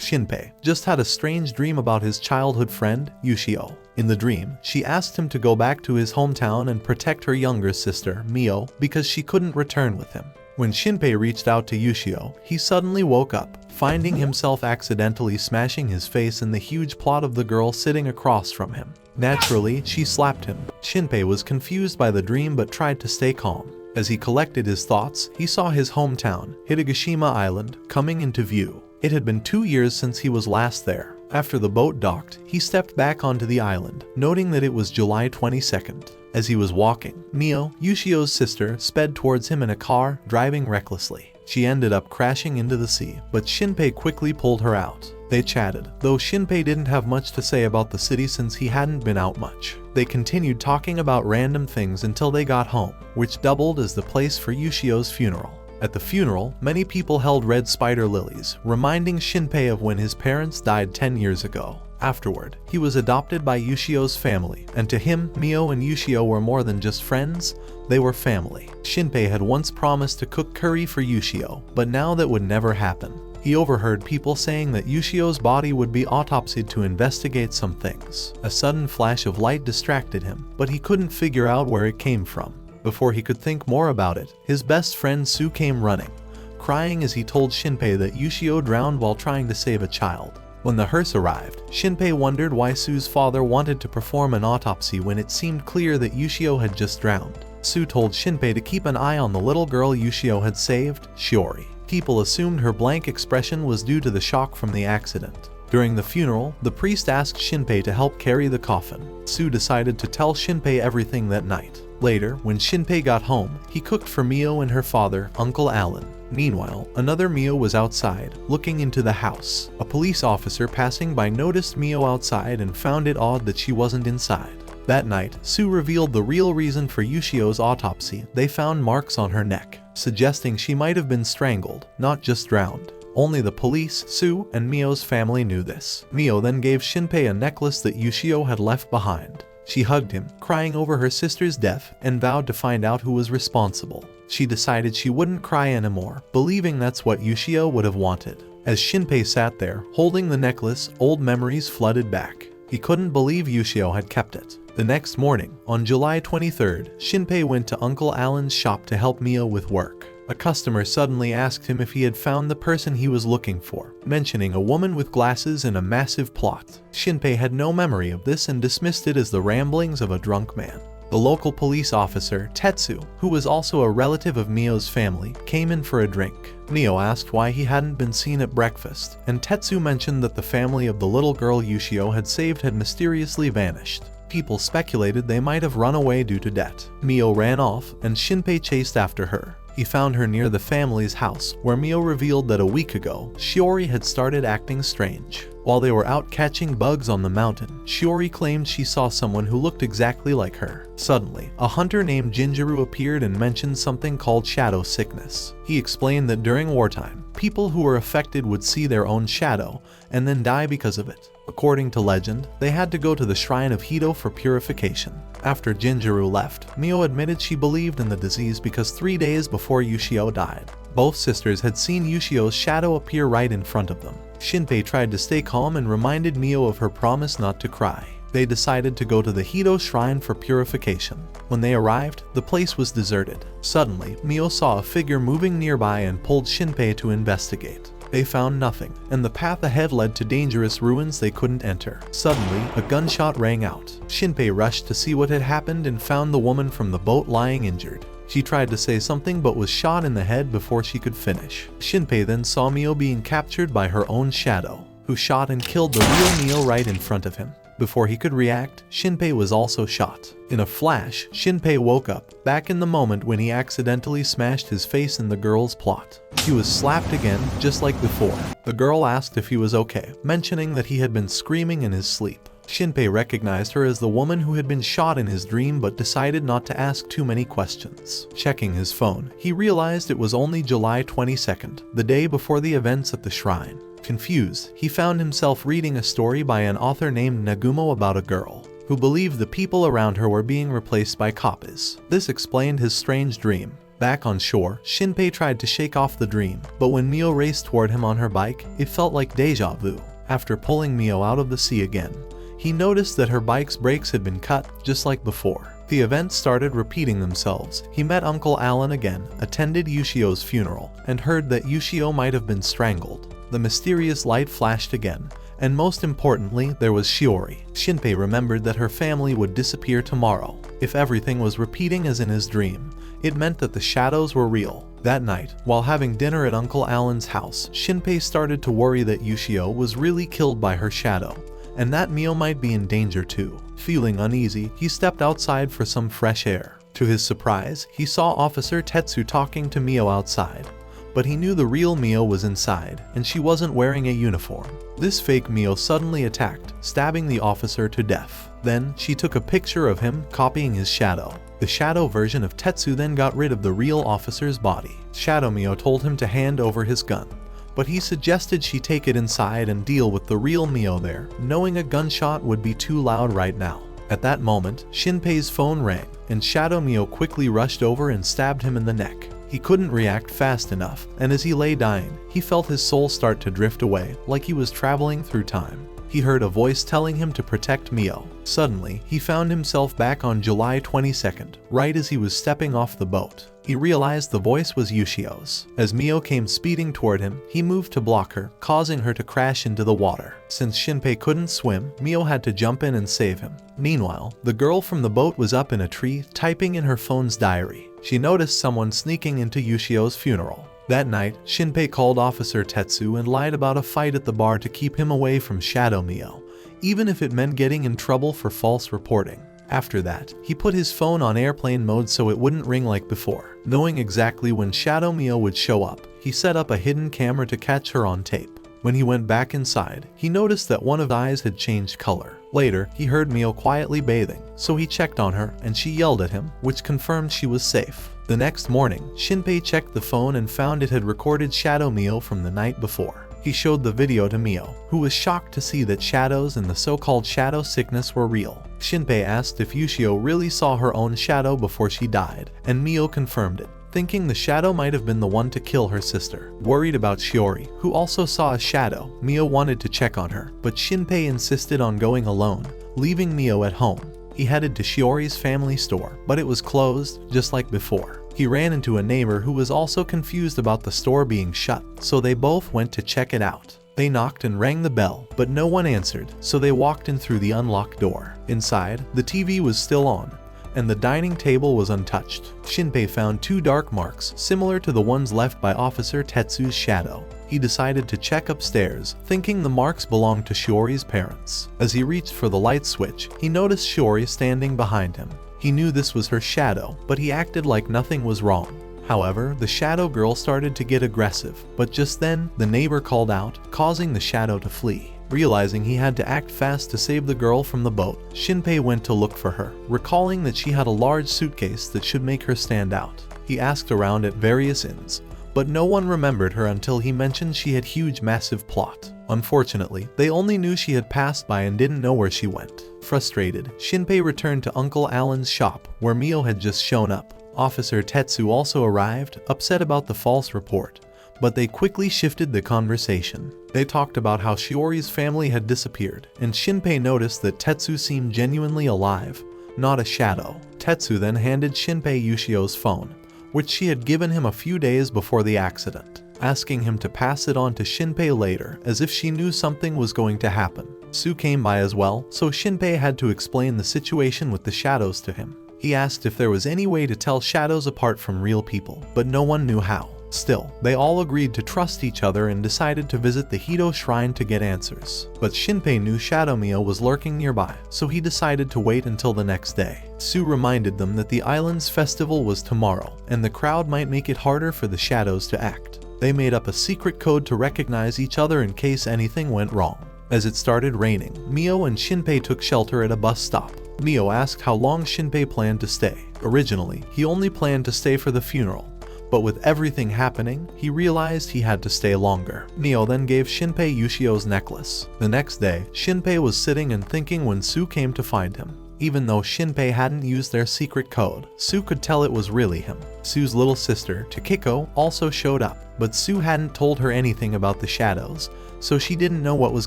Shinpei just had a strange dream about his childhood friend, Ushio. In the dream, she asked him to go back to his hometown and protect her younger sister, Mio, because she couldn't return with him. When Shinpei reached out to Ushio, he suddenly woke up, finding himself accidentally smashing his face in the huge plot of the girl sitting across from him. Naturally, she slapped him. Shinpei was confused by the dream but tried to stay calm. As he collected his thoughts, he saw his hometown, Hitogashima Island, coming into view. It had been 2 years since he was last there. After the boat docked, he stepped back onto the island, noting that it was July 22nd. As he was walking, Mio, Ushio's sister, sped towards him in a car, driving recklessly. She ended up crashing into the sea, but Shinpei quickly pulled her out. They chatted, though Shinpei didn't have much to say about the city since he hadn't been out much. They continued talking about random things until they got home, which doubled as the place for Ushio's funeral. At the funeral, many people held red spider lilies, reminding Shinpei of when his parents died 10 years ago. Afterward, he was adopted by Ushio's family, and to him, Mio and Ushio were more than just friends, they were family. Shinpei had once promised to cook curry for Ushio, but now that would never happen. He overheard people saying that Ushio's body would be autopsied to investigate some things. A sudden flash of light distracted him, but he couldn't figure out where it came from. Before he could think more about it, his best friend Su came running, crying as he told Shinpei that Ushio drowned while trying to save a child. When the hearse arrived, Shinpei wondered why Su's father wanted to perform an autopsy when it seemed clear that Ushio had just drowned. Su told Shinpei to keep an eye on the little girl Ushio had saved, Shiori. People assumed her blank expression was due to the shock from the accident. During the funeral, the priest asked Shinpei to help carry the coffin. Su decided to tell Shinpei everything that night. Later, when Shinpei got home, he cooked for Mio and her father, Uncle Alan. Meanwhile, another Mio was outside, looking into the house. A police officer passing by noticed Mio outside and found it odd that she wasn't inside. That night, Su revealed the real reason for Ushio's autopsy. They found marks on her neck, suggesting she might have been strangled, not just drowned. Only the police, Su, and Mio's family knew this. Mio then gave Shinpei a necklace that Ushio had left behind. She hugged him, crying over her sister's death, and vowed to find out who was responsible. She decided she wouldn't cry anymore, believing that's what Ushio would have wanted. As Shinpei sat there, holding the necklace, old memories flooded back. He couldn't believe Ushio had kept it. The next morning, on July 23rd, Shinpei went to Uncle Alan's shop to help Mio with work. A customer suddenly asked him if he had found the person he was looking for, mentioning a woman with glasses and a massive plot. Shinpei had no memory of this and dismissed it as the ramblings of a drunk man. The local police officer, Tetsu, who was also a relative of Mio's family, came in for a drink. Mio asked why he hadn't been seen at breakfast, and Tetsu mentioned that the family of the little girl Ushio had saved had mysteriously vanished. People speculated they might have run away due to debt. Mio ran off, and Shinpei chased after her. He found her near the family's house, where Mio revealed that a week ago, Shiori had started acting strange. While they were out catching bugs on the mountain, Shiori claimed she saw someone who looked exactly like her. Suddenly, a hunter named Hizuru appeared and mentioned something called shadow sickness. He explained that during wartime, people who were affected would see their own shadow and then die because of it. According to legend, they had to go to the shrine of Hito for purification. After Hizuru left, Mio admitted she believed in the disease because 3 days before Ushio died, both sisters had seen Ushio's shadow appear right in front of them. Shinpei tried to stay calm and reminded Mio of her promise not to cry. They decided to go to the Hito shrine for purification. When they arrived, the place was deserted. Suddenly, Mio saw a figure moving nearby and pulled Shinpei to investigate. They found nothing, and the path ahead led to dangerous ruins they couldn't enter. Suddenly, a gunshot rang out. Shinpei rushed to see what had happened and found the woman from the boat lying injured. She tried to say something but was shot in the head before she could finish. Shinpei then saw Mio being captured by her own shadow, who shot and killed the real Mio right in front of him. Before he could react, Shinpei was also shot. In a flash, Shinpei woke up, back in the moment when he accidentally smashed his face in the girl's plot. He was slapped again, just like before. The girl asked if he was okay, mentioning that he had been screaming in his sleep. Shinpei recognized her as the woman who had been shot in his dream but decided not to ask too many questions. Checking his phone, he realized it was only July 22nd, the day before the events at the shrine. Confused, he found himself reading a story by an author named Nagumo about a girl who believed the people around her were being replaced by copies. This explained his strange dream. Back on shore, Shinpei tried to shake off the dream, but when Mio raced toward him on her bike, it felt like deja vu. After pulling Mio out of the sea again, he noticed that her bike's brakes had been cut, just like before. The events started repeating themselves. He met Uncle Alan again, attended Ushio's funeral, and heard that Ushio might have been strangled. The mysterious light flashed again, and most importantly, there was Shiori. Shinpei remembered that her family would disappear tomorrow. If everything was repeating as in his dream, it meant that the shadows were real. That night, while having dinner at Uncle Alan's house, Shinpei started to worry that Ushio was really killed by her shadow, and that Mio might be in danger too. Feeling uneasy, he stepped outside for some fresh air. To his surprise, he saw Officer Tetsu talking to Mio outside, but he knew the real Mio was inside, and she wasn't wearing a uniform. This fake Mio suddenly attacked, stabbing the officer to death. Then, she took a picture of him, copying his shadow. The shadow version of Tetsu then got rid of the real officer's body. Shadow Mio told him to hand over his gun, but he suggested she take it inside and deal with the real Mio there, knowing a gunshot would be too loud right now. At that moment, Shinpei's phone rang, and Shadow Mio quickly rushed over and stabbed him in the neck. He couldn't react fast enough, and as he lay dying, he felt his soul start to drift away, like he was traveling through time. He heard a voice telling him to protect Mio. Suddenly, he found himself back on July 22nd, right as he was stepping off the boat. He realized the voice was Ushio's. As Mio came speeding toward him, he moved to block her, causing her to crash into the water. Since Shinpei couldn't swim, Mio had to jump in and save him. Meanwhile, the girl from the boat was up in a tree, typing in her phone's diary. She noticed someone sneaking into Ushio's funeral. That night, Shinpei called Officer Tetsu and lied about a fight at the bar to keep him away from Shadow Mio, even if it meant getting in trouble for false reporting. After that, he put his phone on airplane mode so it wouldn't ring like before. Knowing exactly when Shadow Mio would show up, he set up a hidden camera to catch her on tape. When he went back inside, he noticed that one of the eyes had changed color. Later, he heard Mio quietly bathing, so he checked on her and she yelled at him, which confirmed she was safe. The next morning, Shinpei checked the phone and found it had recorded Shadow Mio from the night before. He showed the video to Mio, who was shocked to see that shadows and the so-called shadow sickness were real. Shinpei asked if Ushio really saw her own shadow before she died, and Mio confirmed it, thinking the shadow might have been the one to kill her sister. Worried about Shiori, who also saw a shadow, Mio wanted to check on her, but Shinpei insisted on going alone, leaving Mio at home. He headed to Shiori's family store, but it was closed, just like before. He ran into a neighbor who was also confused about the store being shut, so they both went to check it out. They knocked and rang the bell, but no one answered, so they walked in through the unlocked door. Inside, the TV was still on, and the dining table was untouched. Shinpei found 2 dark marks, similar to the ones left by Officer Tetsu's shadow. He decided to check upstairs, thinking the marks belonged to Shiori's parents. As he reached for the light switch, he noticed Shiori standing behind him. He knew this was her shadow, but he acted like nothing was wrong. However, the shadow girl started to get aggressive, but just then, the neighbor called out, causing the shadow to flee. Realizing he had to act fast to save the girl from the boat, Shinpei went to look for her, recalling that she had a large suitcase that should make her stand out. He asked around at various inns, but no one remembered her until he mentioned she had huge massive plot. Unfortunately, they only knew she had passed by and didn't know where she went. Frustrated, Shinpei returned to Uncle Alan's shop, where Mio had just shown up. Officer Tetsu also arrived, upset about the false report, but they quickly shifted the conversation. They talked about how Shiori's family had disappeared, and Shinpei noticed that Tetsu seemed genuinely alive, not a shadow. Tetsu then handed Shinpei Ushio's phone, which she had given him a few days before the accident, asking him to pass it on to Shinpei later, as if she knew something was going to happen. Sue came by as well, so Shinpei had to explain the situation with the shadows to him. He asked if there was any way to tell shadows apart from real people, but no one knew how. Still, they all agreed to trust each other and decided to visit the Hito shrine to get answers. But Shinpei knew Shadow Mio was lurking nearby, so he decided to wait until the next day. Sue reminded them that the island's festival was tomorrow, and the crowd might make it harder for the shadows to act. They made up a secret code to recognize each other in case anything went wrong. As it started raining, Mio and Shinpei took shelter at a bus stop. Mio asked how long Shinpei planned to stay. Originally, he only planned to stay for the funeral, but with everything happening, he realized he had to stay longer. Mio then gave Shinpei Ushio's necklace. The next day, Shinpei was sitting and thinking when Sue came to find him. Even though Shinpei hadn't used their secret code, Sue could tell it was really him. Sue's little sister, Takiko, also showed up, but Sue hadn't told her anything about the shadows, so she didn't know what was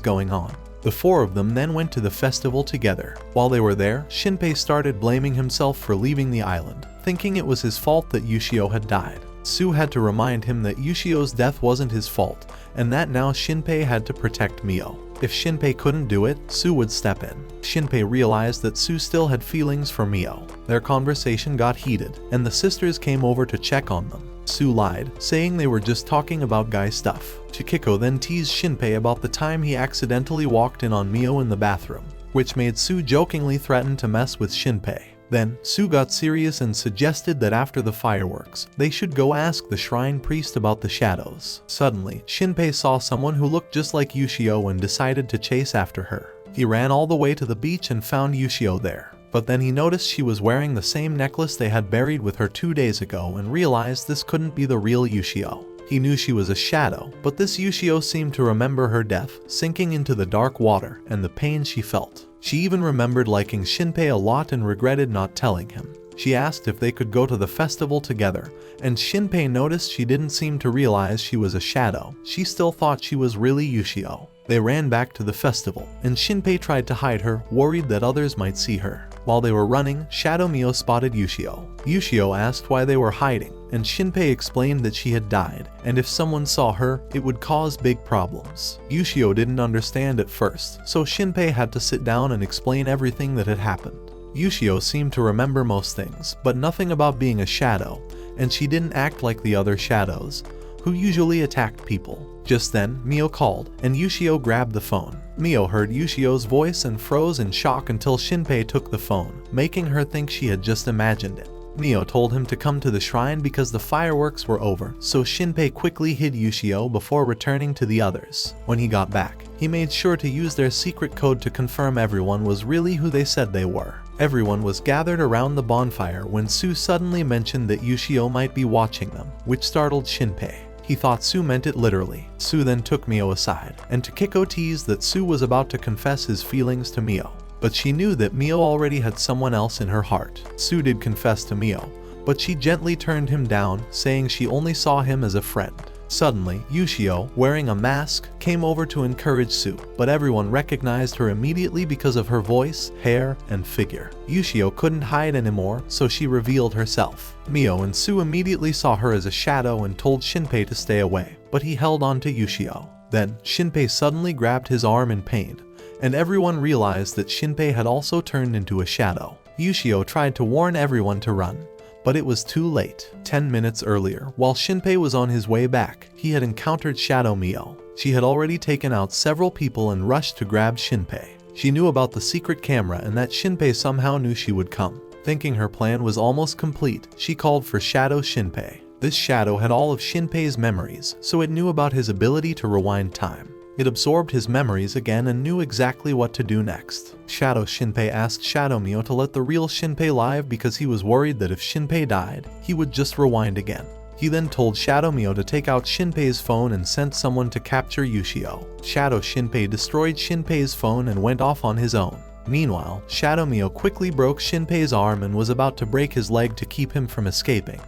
going on. The four of them then went to the festival together. While they were there, Shinpei started blaming himself for leaving the island, thinking it was his fault that Ushio had died. Sue had to remind him that Ushio's death wasn't his fault, and that now Shinpei had to protect Mio. If Shinpei couldn't do it, Sue would step in. Shinpei realized that Sue still had feelings for Mio. Their conversation got heated, and the sisters came over to check on them. Sue lied, saying they were just talking about guy stuff. Chikiko then teased Shinpei about the time he accidentally walked in on Mio in the bathroom, which made Sue jokingly threaten to mess with Shinpei. Then, Sue got serious and suggested that after the fireworks, they should go ask the shrine priest about the shadows. Suddenly, Shinpei saw someone who looked just like Ushio and decided to chase after her. He ran all the way to the beach and found Ushio there. But then he noticed she was wearing the same necklace they had buried with her 2 days ago and realized this couldn't be the real Ushio. He knew she was a shadow, but this Ushio seemed to remember her death, sinking into the dark water, and the pain she felt. She even remembered liking Shinpei a lot and regretted not telling him. She asked if they could go to the festival together, and Shinpei noticed she didn't seem to realize she was a shadow. She still thought she was really Ushio. They ran back to the festival, and Shinpei tried to hide her, worried that others might see her. While they were running, Shadow Mio spotted Ushio. Ushio asked why they were hiding, and Shinpei explained that she had died, and if someone saw her, it would cause big problems. Ushio didn't understand at first, so Shinpei had to sit down and explain everything that had happened. Ushio seemed to remember most things, but nothing about being a shadow, and she didn't act like the other shadows, who usually attacked people. Just then, Mio called, and Ushio grabbed the phone. Mio heard Ushio's voice and froze in shock until Shinpei took the phone, making her think she had just imagined it. Mio told him to come to the shrine because the fireworks were over, so Shinpei quickly hid Ushio before returning to the others. When he got back, he made sure to use their secret code to confirm everyone was really who they said they were. Everyone was gathered around the bonfire when Sue suddenly mentioned that Ushio might be watching them, which startled Shinpei. He thought Sue meant it literally. Sue then took Mio aside, and Takiko teased that Sue was about to confess his feelings to Mio. But she knew that Mio already had someone else in her heart. Sue did confess to Mio, but she gently turned him down, saying she only saw him as a friend. Suddenly, Ushio, wearing a mask, came over to encourage Sue, but everyone recognized her immediately because of her voice, hair, and figure. Ushio couldn't hide anymore, so she revealed herself. Mio and Sue immediately saw her as a shadow and told Shinpei to stay away, but he held on to Ushio. Then, Shinpei suddenly grabbed his arm in pain, and everyone realized that Shinpei had also turned into a shadow. Ushio tried to warn everyone to run, but it was too late. 10 minutes earlier, while Shinpei was on his way back, he had encountered Shadow Mio. She had already taken out several people and rushed to grab Shinpei. She knew about the secret camera and that Shinpei somehow knew she would come. Thinking her plan was almost complete, she called for Shadow Shinpei. This shadow had all of Shinpei's memories, so it knew about his ability to rewind time. It absorbed his memories again and knew exactly what to do next. Shadow Shinpei asked Shadow Mio to let the real Shinpei live because he was worried that if Shinpei died, he would just rewind again. He then told Shadow Mio to take out Shinpei's phone and sent someone to capture Ushio. Shadow Shinpei destroyed Shinpei's phone and went off on his own. Meanwhile, Shadow Mio quickly broke Shinpei's arm and was about to break his leg to keep him from escaping.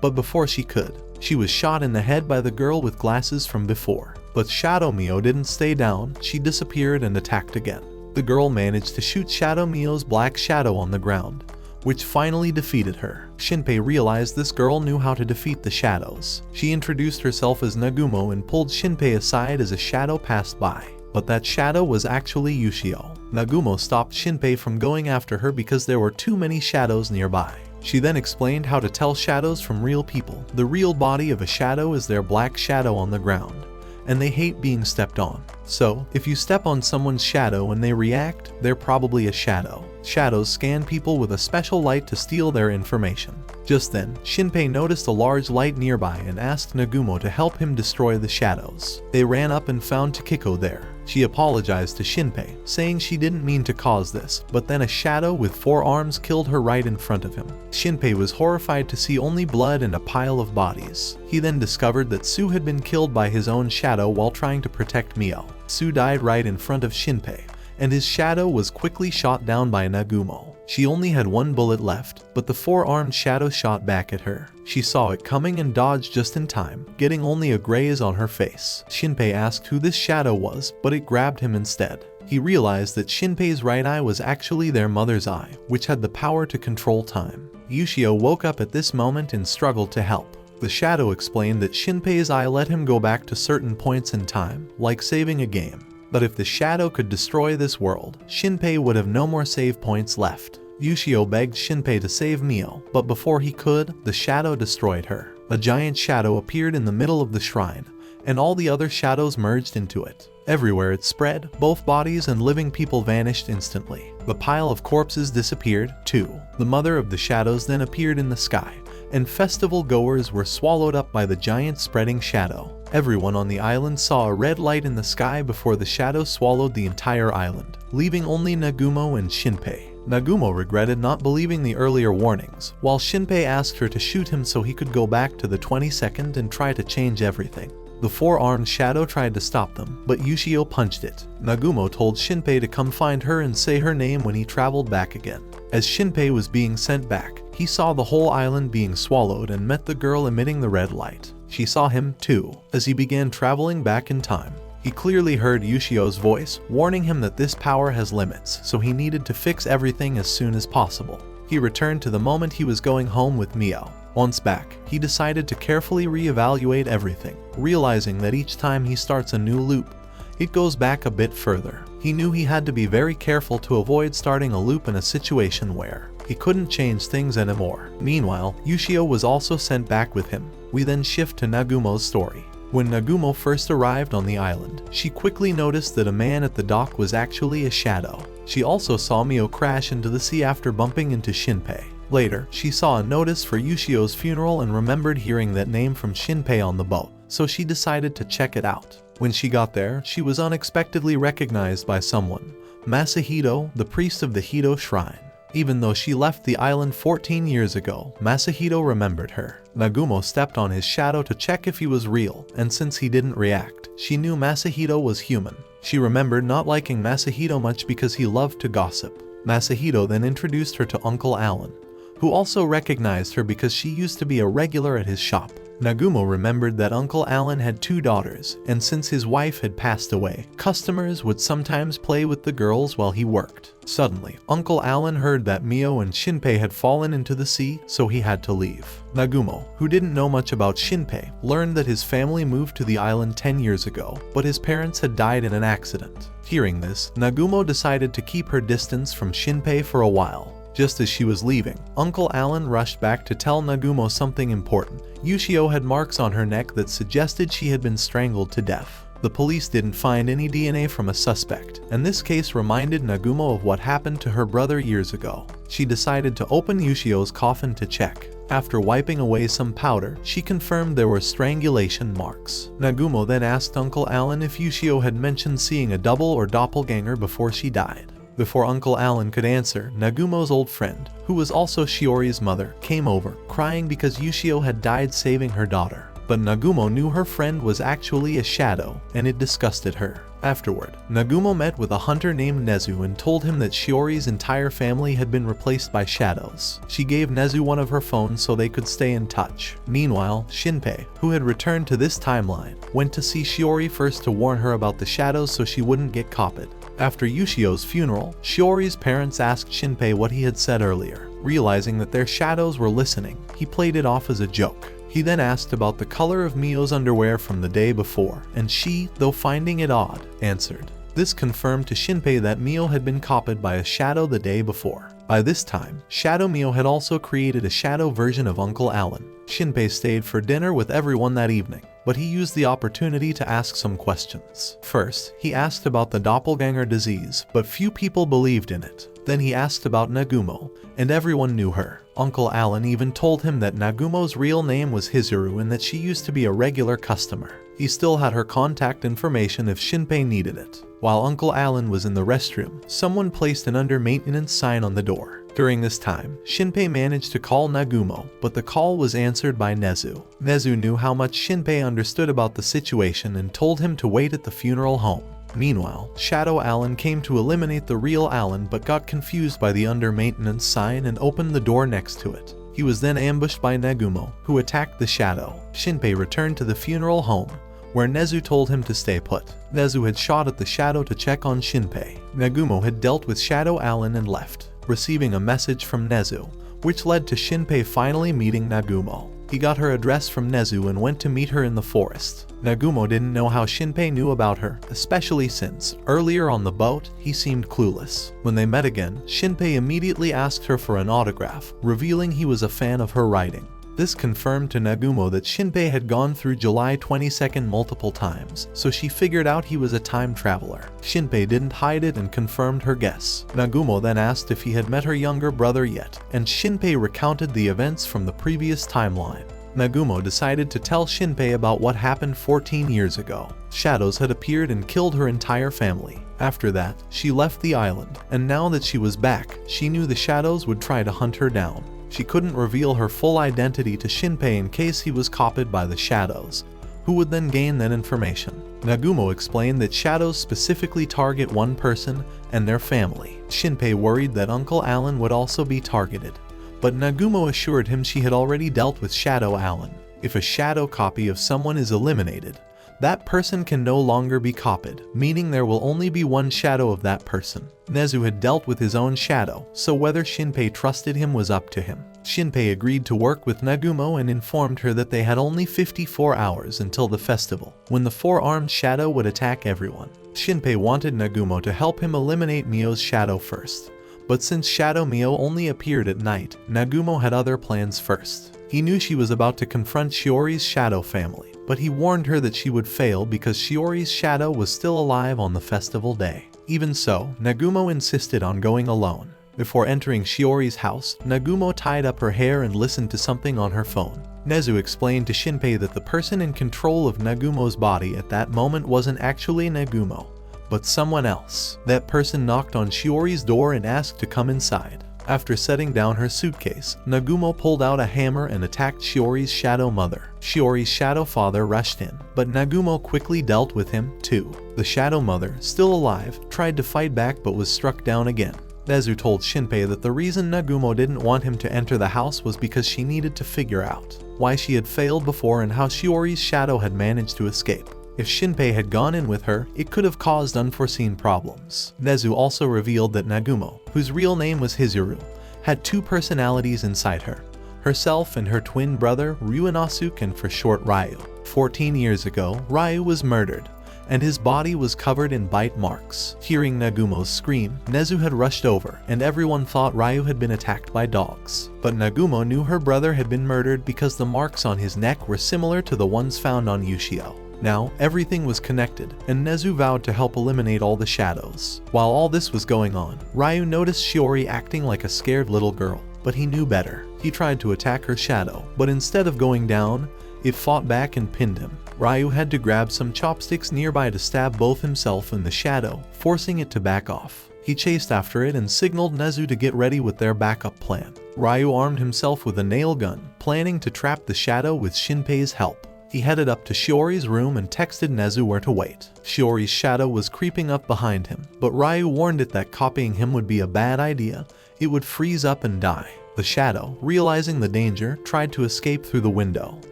But before she could, she was shot in the head by the girl with glasses from before. But Shadow Mio didn't stay down, she disappeared and attacked again. The girl managed to shoot Shadow Mio's black shadow on the ground, which finally defeated her. Shinpei realized this girl knew how to defeat the shadows. She introduced herself as Nagumo and pulled Shinpei aside as a shadow passed by. But that shadow was actually Ushio. Nagumo stopped Shinpei from going after her because there were too many shadows nearby. She then explained how to tell shadows from real people. The real body of a shadow is their black shadow on the ground, and they hate being stepped on. So, if you step on someone's shadow and they react, they're probably a shadow. Shadows scan people with a special light to steal their information. Just then, Shinpei noticed a large light nearby and asked Nagumo to help him destroy the shadows. They ran up and found Takiko there. She apologized to Shinpei, saying she didn't mean to cause this, but then a shadow with 4 arms killed her right in front of him. Shinpei was horrified to see only blood and a pile of bodies. He then discovered that Sue had been killed by his own shadow while trying to protect Mio. Sue died right in front of Shinpei, and his shadow was quickly shot down by Nagumo. She only had one bullet left, but the four-armed shadow shot back at her. She saw it coming and dodged just in time, getting only a graze on her face. Shinpei asked who this shadow was, but it grabbed him instead. He realized that Shinpei's right eye was actually their mother's eye, which had the power to control time. Ushio woke up at this moment and struggled to help. The shadow explained that Shinpei's eye let him go back to certain points in time, like saving a game. But if the shadow could destroy this world, Shinpei would have no more save points left. Ushio begged Shinpei to save Mio, but before he could, the shadow destroyed her. A giant shadow appeared in the middle of the shrine, and all the other shadows merged into it. Everywhere it spread, both bodies and living people vanished instantly. The pile of corpses disappeared, too. The mother of the shadows then appeared in the sky, and festival goers were swallowed up by the giant spreading shadow. Everyone on the island saw a red light in the sky before the shadow swallowed the entire island, leaving only Nagumo and Shinpei. Nagumo regretted not believing the earlier warnings, while Shinpei asked her to shoot him so he could go back to the 22nd and try to change everything. The four-armed shadow tried to stop them, but Ushio punched it. Nagumo told Shinpei to come find her and say her name when he traveled back again. As Shinpei was being sent back, he saw the whole island being swallowed and met the girl emitting the red light. She saw him, too, as he began traveling back in time. He clearly heard Ushio's voice, warning him that this power has limits, so he needed to fix everything as soon as possible. He returned to the moment he was going home with Mio. Once back, he decided to carefully reevaluate everything, realizing that each time he starts a new loop, it goes back a bit further. He knew he had to be very careful to avoid starting a loop in a situation where he couldn't change things anymore. Meanwhile, Ushio was also sent back with him. We then shift to Nagumo's story. When Nagumo first arrived on the island, she quickly noticed that a man at the dock was actually a shadow. She also saw Mio crash into the sea after bumping into Shinpei. Later, she saw a notice for Ushio's funeral and remembered hearing that name from Shinpei on the boat, so she decided to check it out. When she got there, she was unexpectedly recognized by someone, Masahito, the priest of the Hito Shrine. Even though she left the island 14 years ago, Masahito remembered her. Nagumo stepped on his shadow to check if he was real, and since he didn't react, she knew Masahito was human. She remembered not liking Masahito much because he loved to gossip. Masahito then introduced her to Uncle Alan, who also recognized her because she used to be a regular at his shop. Nagumo remembered that Uncle Alan had 2 daughters, and since his wife had passed away, customers would sometimes play with the girls while he worked. Suddenly, Uncle Alan heard that Mio and Shinpei had fallen into the sea, so he had to leave. Nagumo, who didn't know much about Shinpei, learned that his family moved to the island 10 years ago, but his parents had died in an accident. Hearing this, Nagumo decided to keep her distance from Shinpei for a while. Just as she was leaving, Uncle Alan rushed back to tell Nagumo something important. Ushio had marks on her neck that suggested she had been strangled to death. The police didn't find any DNA from a suspect, and this case reminded Nagumo of what happened to her brother years ago. She decided to open Ushio's coffin to check. After wiping away some powder, she confirmed there were strangulation marks. Nagumo then asked Uncle Alan if Ushio had mentioned seeing a double or doppelganger before she died. Before Uncle Alan could answer, Nagumo's old friend, who was also Shiori's mother, came over, crying because Ushio had died saving her daughter. But Nagumo knew her friend was actually a shadow, and it disgusted her. Afterward, Nagumo met with a hunter named Nezu and told him that Shiori's entire family had been replaced by shadows. She gave Nezu one of her phones so they could stay in touch. Meanwhile, Shinpei, who had returned to this timeline, went to see Shiori first to warn her about the shadows so she wouldn't get copied. After Ushio's funeral, Shiori's parents asked Shinpei what he had said earlier. Realizing that their shadows were listening, he played it off as a joke. He then asked about the color of Mio's underwear from the day before, and she, though finding it odd, answered. This confirmed to Shinpei that Mio had been copied by a shadow the day before. By this time, Shadow Mio had also created a shadow version of Uncle Alan. Shinpei stayed for dinner with everyone that evening, but he used the opportunity to ask some questions. First, he asked about the doppelganger disease, but few people believed in it. Then he asked about Nagumo, and everyone knew her. Uncle Alan even told him that Nagumo's real name was Hizuru and that she used to be a regular customer. He still had her contact information if Shinpei needed it. While Uncle Alan was in the restroom, someone placed an under-maintenance sign on the door. During this time, Shinpei managed to call Nagumo, but the call was answered by Nezu. Nezu knew how much Shinpei understood about the situation and told him to wait at the funeral home. Meanwhile, Shadow Alan came to eliminate the real Alan but got confused by the under maintenance sign and opened the door next to it. He was then ambushed by Nagumo, who attacked the Shadow. Shinpei returned to the funeral home, where Nezu told him to stay put. Nezu had shot at the Shadow to check on Shinpei. Nagumo had dealt with Shadow Alan and left, receiving a message from Nezu, which led to Shinpei finally meeting Nagumo. He got her address from Nezu and went to meet her in the forest. Nagumo didn't know how Shinpei knew about her, especially since, earlier on the boat, he seemed clueless. When they met again, Shinpei immediately asked her for an autograph, revealing he was a fan of her writing. This confirmed to Nagumo that Shinpei had gone through July 22nd multiple times, so she figured out he was a time traveler. Shinpei didn't hide it and confirmed her guess. Nagumo then asked if he had met her younger brother yet, and Shinpei recounted the events from the previous timeline. Nagumo decided to tell Shinpei about what happened 14 years ago. Shadows had appeared and killed her entire family. After that, she left the island, and now that she was back, she knew the Shadows would try to hunt her down. She couldn't reveal her full identity to Shinpei in case he was copied by the Shadows, who would then gain that information. Nagumo explained that Shadows specifically target one person and their family. Shinpei worried that Uncle Alan would also be targeted, but Nagumo assured him she had already dealt with Shadow Alan. If a Shadow copy of someone is eliminated, that person can no longer be copied, meaning there will only be one shadow of that person. Nezu had dealt with his own shadow, so whether Shinpei trusted him was up to him. Shinpei agreed to work with Nagumo and informed her that they had only 54 hours until the festival, when the four-armed shadow would attack everyone. Shinpei wanted Nagumo to help him eliminate Mio's shadow first, but since Shadow Mio only appeared at night, Nagumo had other plans first. He knew she was about to confront Shiori's shadow family, but he warned her that she would fail because Shiori's shadow was still alive on the festival day. Even so, Nagumo insisted on going alone. Before entering Shiori's house, Nagumo tied up her hair and listened to something on her phone. Nezu explained to Shinpei that the person in control of Nagumo's body at that moment wasn't actually Nagumo, but someone else. That person knocked on Shiori's door and asked to come inside. After setting down her suitcase, Nagumo pulled out a hammer and attacked Shiori's shadow mother. Shiori's shadow father rushed in, but Nagumo quickly dealt with him, too. The shadow mother, still alive, tried to fight back but was struck down again. Nezu told Shinpei that the reason Nagumo didn't want him to enter the house was because she needed to figure out why she had failed before and how Shiori's shadow had managed to escape. If Shinpei had gone in with her, it could have caused unforeseen problems. Nezu also revealed that Nagumo, whose real name was Hizuru, had two personalities inside her, herself and her twin brother Ryunosuke, and for short Ryu. 14 years ago, Ryu was murdered, and his body was covered in bite marks. Hearing Nagumo's scream, Nezu had rushed over, and everyone thought Ryu had been attacked by dogs. But Nagumo knew her brother had been murdered because the marks on his neck were similar to the ones found on Ushio. Now, everything was connected, and Nezu vowed to help eliminate all the shadows. While all this was going on, Ryu noticed Shiori acting like a scared little girl, but he knew better. He tried to attack her shadow, but instead of going down, it fought back and pinned him. Ryu had to grab some chopsticks nearby to stab both himself and the shadow, forcing it to back off. He chased after it and signaled Nezu to get ready with their backup plan. Ryu armed himself with a nail gun, planning to trap the shadow with Shinpei's help. He headed up to Shiori's room and texted Nezu where to wait. Shiori's shadow was creeping up behind him, but Ryu warned it that copying him would be a bad idea. It would freeze up and die. The shadow, realizing the danger, tried to escape through the window.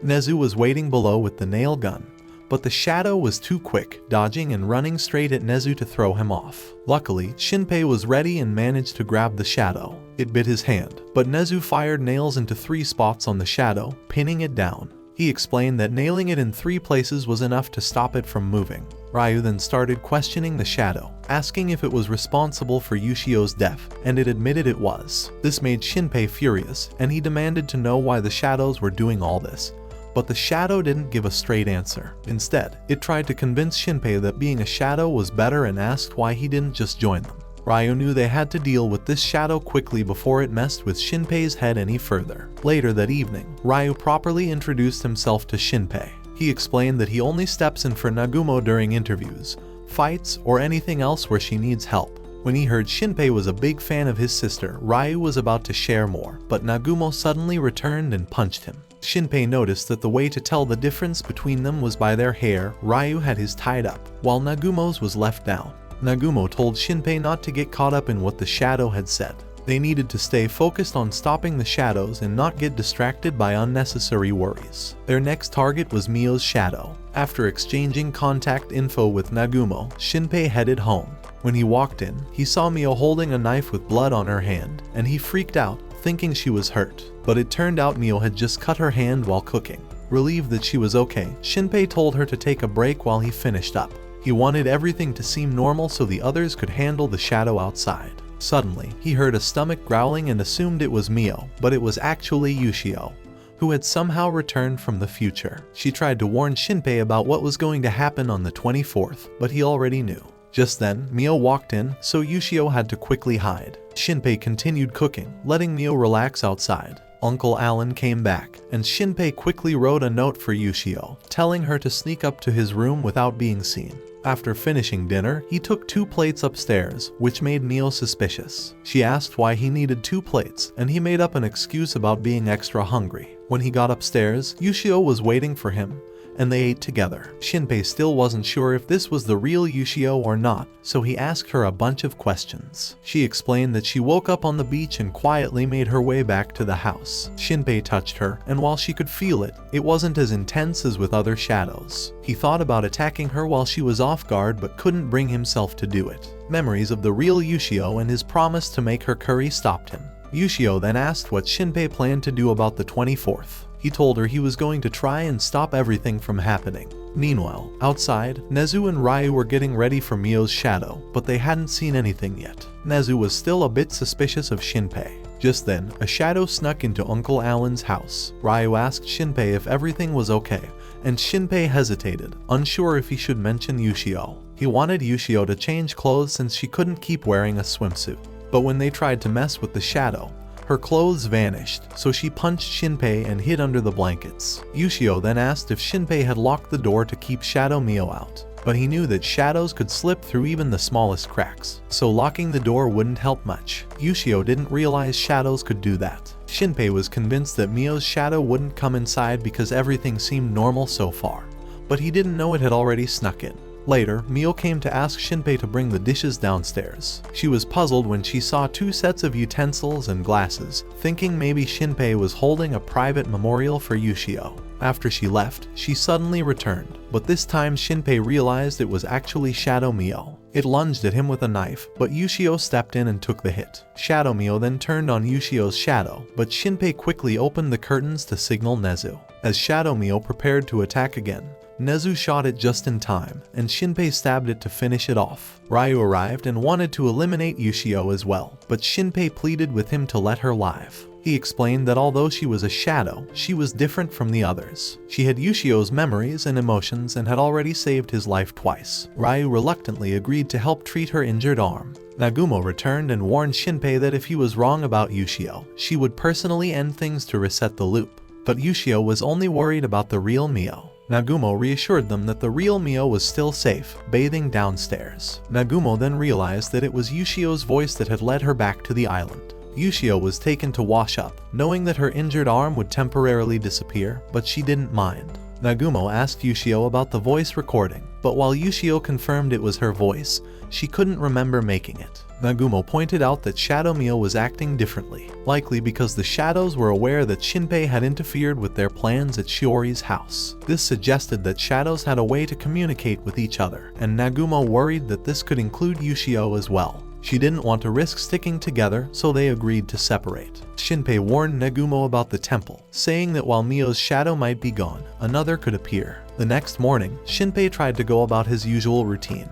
Nezu was waiting below with the nail gun, but the shadow was too quick, dodging and running straight at Nezu to throw him off. Luckily, Shinpei was ready and managed to grab the shadow. It bit his hand, but Nezu fired nails into 3 spots on the shadow, pinning it down. He explained that nailing it in 3 places was enough to stop it from moving. Ryu then started questioning the shadow, asking if it was responsible for Ushio's death, and it admitted it was. This made Shinpei furious, and he demanded to know why the shadows were doing all this. But the shadow didn't give a straight answer. Instead, it tried to convince Shinpei that being a shadow was better and asked why he didn't just join them. Ryu knew they had to deal with this shadow quickly before it messed with Shinpei's head any further. Later that evening, Ryu properly introduced himself to Shinpei. He explained that he only steps in for Nagumo during interviews, fights, or anything else where she needs help. When he heard Shinpei was a big fan of his sister, Ryu was about to share more, but Nagumo suddenly returned and punched him. Shinpei noticed that the way to tell the difference between them was by their hair. Ryu had his tied up, while Nagumo's was left down. Nagumo told Shinpei not to get caught up in what the shadow had said. They needed to stay focused on stopping the shadows and not get distracted by unnecessary worries. Their next target was Mio's shadow. After exchanging contact info with Nagumo, Shinpei headed home. When he walked in, he saw Mio holding a knife with blood on her hand, and he freaked out, thinking she was hurt. But it turned out Mio had just cut her hand while cooking. Relieved that she was okay, Shinpei told her to take a break while he finished up. He wanted everything to seem normal so the others could handle the shadow outside. Suddenly, he heard a stomach growling and assumed it was Mio, but it was actually Ushio, who had somehow returned from the future. She tried to warn Shinpei about what was going to happen on the 24th, but he already knew. Just then, Mio walked in, so Ushio had to quickly hide. Shinpei continued cooking, letting Mio relax outside. Uncle Alan came back, and Shinpei quickly wrote a note for Ushio, telling her to sneak up to his room without being seen. After finishing dinner, he took 2 plates upstairs, which made Mio suspicious. She asked why he needed 2 plates, and he made up an excuse about being extra hungry. When he got upstairs, Ushio was waiting for him, and they ate together. Shinpei still wasn't sure if this was the real Ushio or not, so he asked her a bunch of questions. She explained that she woke up on the beach and quietly made her way back to the house. Shinpei touched her, and while she could feel it, it wasn't as intense as with other shadows. He thought about attacking her while she was off guard but couldn't bring himself to do it. Memories of the real Ushio and his promise to make her curry stopped him. Ushio then asked what Shinpei planned to do about the 24th. He told her he was going to try and stop everything from happening. Meanwhile, outside, Nezu and Ryu were getting ready for Mio's shadow, but they hadn't seen anything yet. Nezu was still a bit suspicious of Shinpei. Just then, a shadow snuck into Uncle Alan's house. Ryu asked Shinpei if everything was okay, and Shinpei hesitated, unsure if he should mention Ushio. He wanted Ushio to change clothes since she couldn't keep wearing a swimsuit. But when they tried to mess with the shadow, her clothes vanished, so she punched Shinpei and hid under the blankets. Ushio then asked if Shinpei had locked the door to keep Shadow Mio out, but he knew that shadows could slip through even the smallest cracks, so locking the door wouldn't help much. Ushio didn't realize shadows could do that. Shinpei was convinced that Mio's shadow wouldn't come inside because everything seemed normal so far, but he didn't know it had already snuck in. Later, Mio came to ask Shinpei to bring the dishes downstairs. She was puzzled when she saw 2 sets of utensils and glasses, thinking maybe Shinpei was holding a private memorial for Ushio. After she left, she suddenly returned, but this time Shinpei realized it was actually Shadow Mio. It lunged at him with a knife, but Ushio stepped in and took the hit. Shadow Mio then turned on Ushio's shadow, but Shinpei quickly opened the curtains to signal Nezu. As Shadow Mio prepared to attack again, Nezu shot it just in time, and Shinpei stabbed it to finish it off. Ryu arrived and wanted to eliminate Ushio as well, but Shinpei pleaded with him to let her live. He explained that although she was a shadow, she was different from the others. She had Ushio's memories and emotions and had already saved his life twice. Ryu reluctantly agreed to help treat her injured arm. Nagumo returned and warned Shinpei that if he was wrong about Ushio, she would personally end things to reset the loop. But Ushio was only worried about the real Mio. Nagumo reassured them that the real Mio was still safe, bathing downstairs. Nagumo then realized that it was Ushio's voice that had led her back to the island. Ushio was taken to wash up, knowing that her injured arm would temporarily disappear, but she didn't mind. Nagumo asked Ushio about the voice recording, but while Ushio confirmed it was her voice, she couldn't remember making it. Nagumo pointed out that Shadow Mio was acting differently, likely because the shadows were aware that Shinpei had interfered with their plans at Shiori's house. This suggested that shadows had a way to communicate with each other, and Nagumo worried that this could include Ushio as well. She didn't want to risk sticking together, so they agreed to separate. Shinpei warned Nagumo about the temple, saying that while Mio's shadow might be gone, another could appear. The next morning, Shinpei tried to go about his usual routine.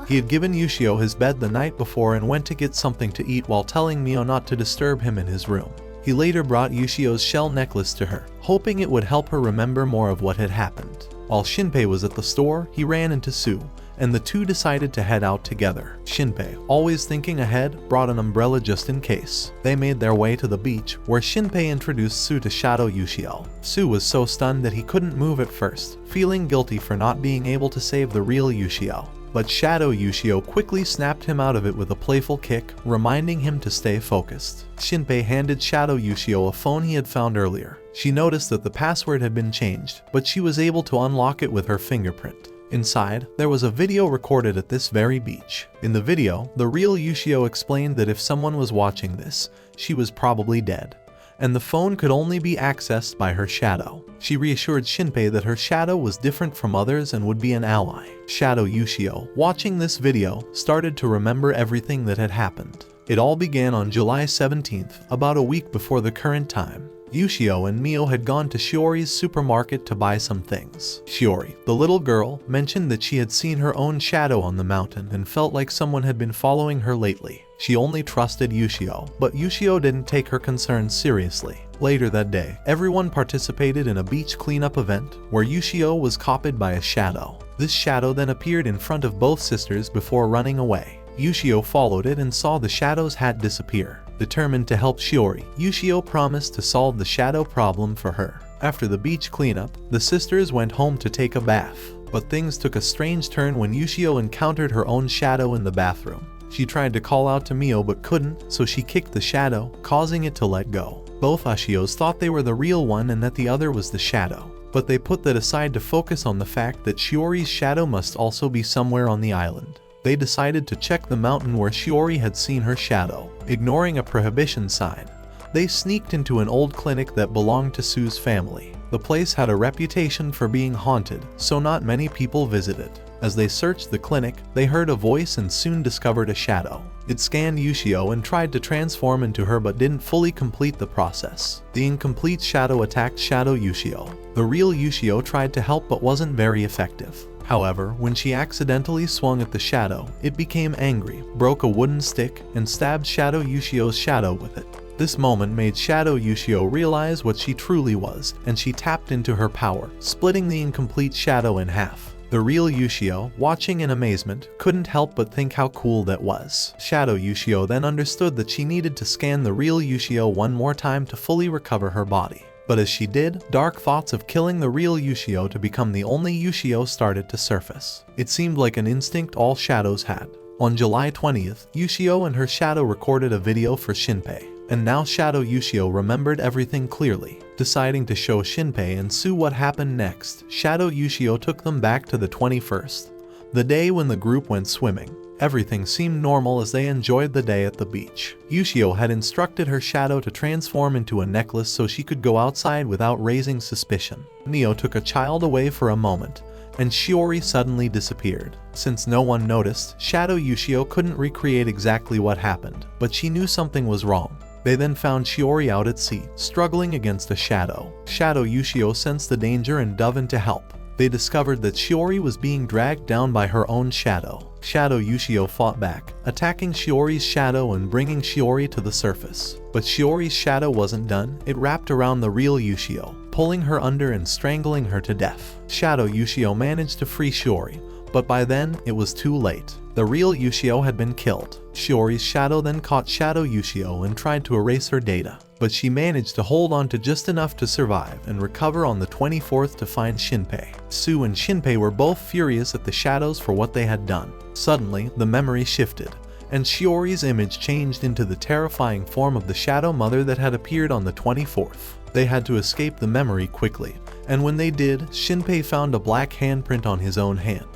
He had given Ushio his bed the night before and went to get something to eat while telling Mio not to disturb him in his room. He later brought Ushio's shell necklace to her, hoping it would help her remember more of what had happened. While Shinpei was at the store, he ran into Sue, and the two decided to head out together. Shinpei, always thinking ahead, brought an umbrella just in case. They made their way to the beach, where Shinpei introduced Sue to Shadow Ushio. Sue was so stunned that he couldn't move at first, feeling guilty for not being able to save the real Ushio. but Shadow Ushio quickly snapped him out of it with a playful kick, reminding him to stay focused. Shinpei handed Shadow Ushio a phone he had found earlier. She noticed that the password had been changed, but she was able to unlock it with her fingerprint. Inside, there was a video recorded at this very beach. In the video, the real Ushio explained that if someone was watching this, she was probably dead, and the phone could only be accessed by her shadow. She reassured Shinpei that her shadow was different from others and would be an ally. Shadow Ushio, watching this video, started to remember everything that had happened. It all began on July 17th, about a week before the current time. Ushio and Mio had gone to Shiori's supermarket to buy some things. Shiori, the little girl, mentioned that she had seen her own shadow on the mountain and felt like someone had been following her lately. She only trusted Ushio, but Ushio didn't take her concerns seriously. Later that day, everyone participated in a beach cleanup event where Ushio was copied by a shadow. This shadow then appeared in front of both sisters before running away. Ushio followed it and saw the shadow's hat disappear. Determined to help Shiori, Ushio promised to solve the shadow problem for her. After the beach cleanup, the sisters went home to take a bath. But things took a strange turn when Ushio encountered her own shadow in the bathroom. She tried to call out to Mio but couldn't, so she kicked the shadow, causing it to let go. Both Ushios thought they were the real one and that the other was the shadow, but they put that aside to focus on the fact that Shiori's shadow must also be somewhere on the island. They decided to check the mountain where Shiori had seen her shadow. Ignoring a prohibition sign, they sneaked into an old clinic that belonged to Sue's family. The place had a reputation for being haunted, so not many people visited. As they searched the clinic, they heard a voice and soon discovered a shadow. It scanned Ushio and tried to transform into her but didn't fully complete the process. The incomplete shadow attacked Shadow Ushio. The real Ushio tried to help but wasn't very effective. However, when she accidentally swung at the shadow, it became angry, broke a wooden stick, and stabbed Shadow Ushio's shadow with it. This moment made Shadow Ushio realize what she truly was, and she tapped into her power, splitting the incomplete shadow in half. The real Ushio, watching in amazement, couldn't help but think how cool that was. Shadow Ushio then understood that she needed to scan the real Ushio one more time to fully recover her body. But as she did, dark thoughts of killing the real Ushio to become the only Ushio started to surface. It seemed like an instinct all shadows had. On July 20th, Ushio and her shadow recorded a video for Shinpei, and now Shadow Ushio remembered everything clearly. Deciding to show Shinpei and Sue what happened next, Shadow Ushio took them back to the 21st, the day when the group went swimming. Everything seemed normal as they enjoyed the day at the beach. Ushio had instructed her shadow to transform into a necklace so she could go outside without raising suspicion. Mio took a child away for a moment, and Shiori suddenly disappeared. Since no one noticed, Shadow Ushio couldn't recreate exactly what happened, but she knew something was wrong. They then found Shiori out at sea, struggling against a shadow. Shadow Ushio sensed the danger and dove in to help. They discovered that Shiori was being dragged down by her own shadow. Shadow Ushio fought back, attacking Shiori's shadow and bringing Shiori to the surface. But Shiori's shadow wasn't done. It wrapped around the real Ushio, pulling her under and strangling her to death. Shadow Ushio managed to free Shiori, but by then, it was too late. The real Ushio had been killed. Shiori's shadow then caught Shadow Ushio and tried to erase her data, but she managed to hold on to just enough to survive and recover on the 24th to find Shinpei. Sue and Shinpei were both furious at the shadows for what they had done. Suddenly, the memory shifted, and Shiori's image changed into the terrifying form of the Shadow Mother that had appeared on the 24th. They had to escape the memory quickly, and when they did, Shinpei found a black handprint on his own hand,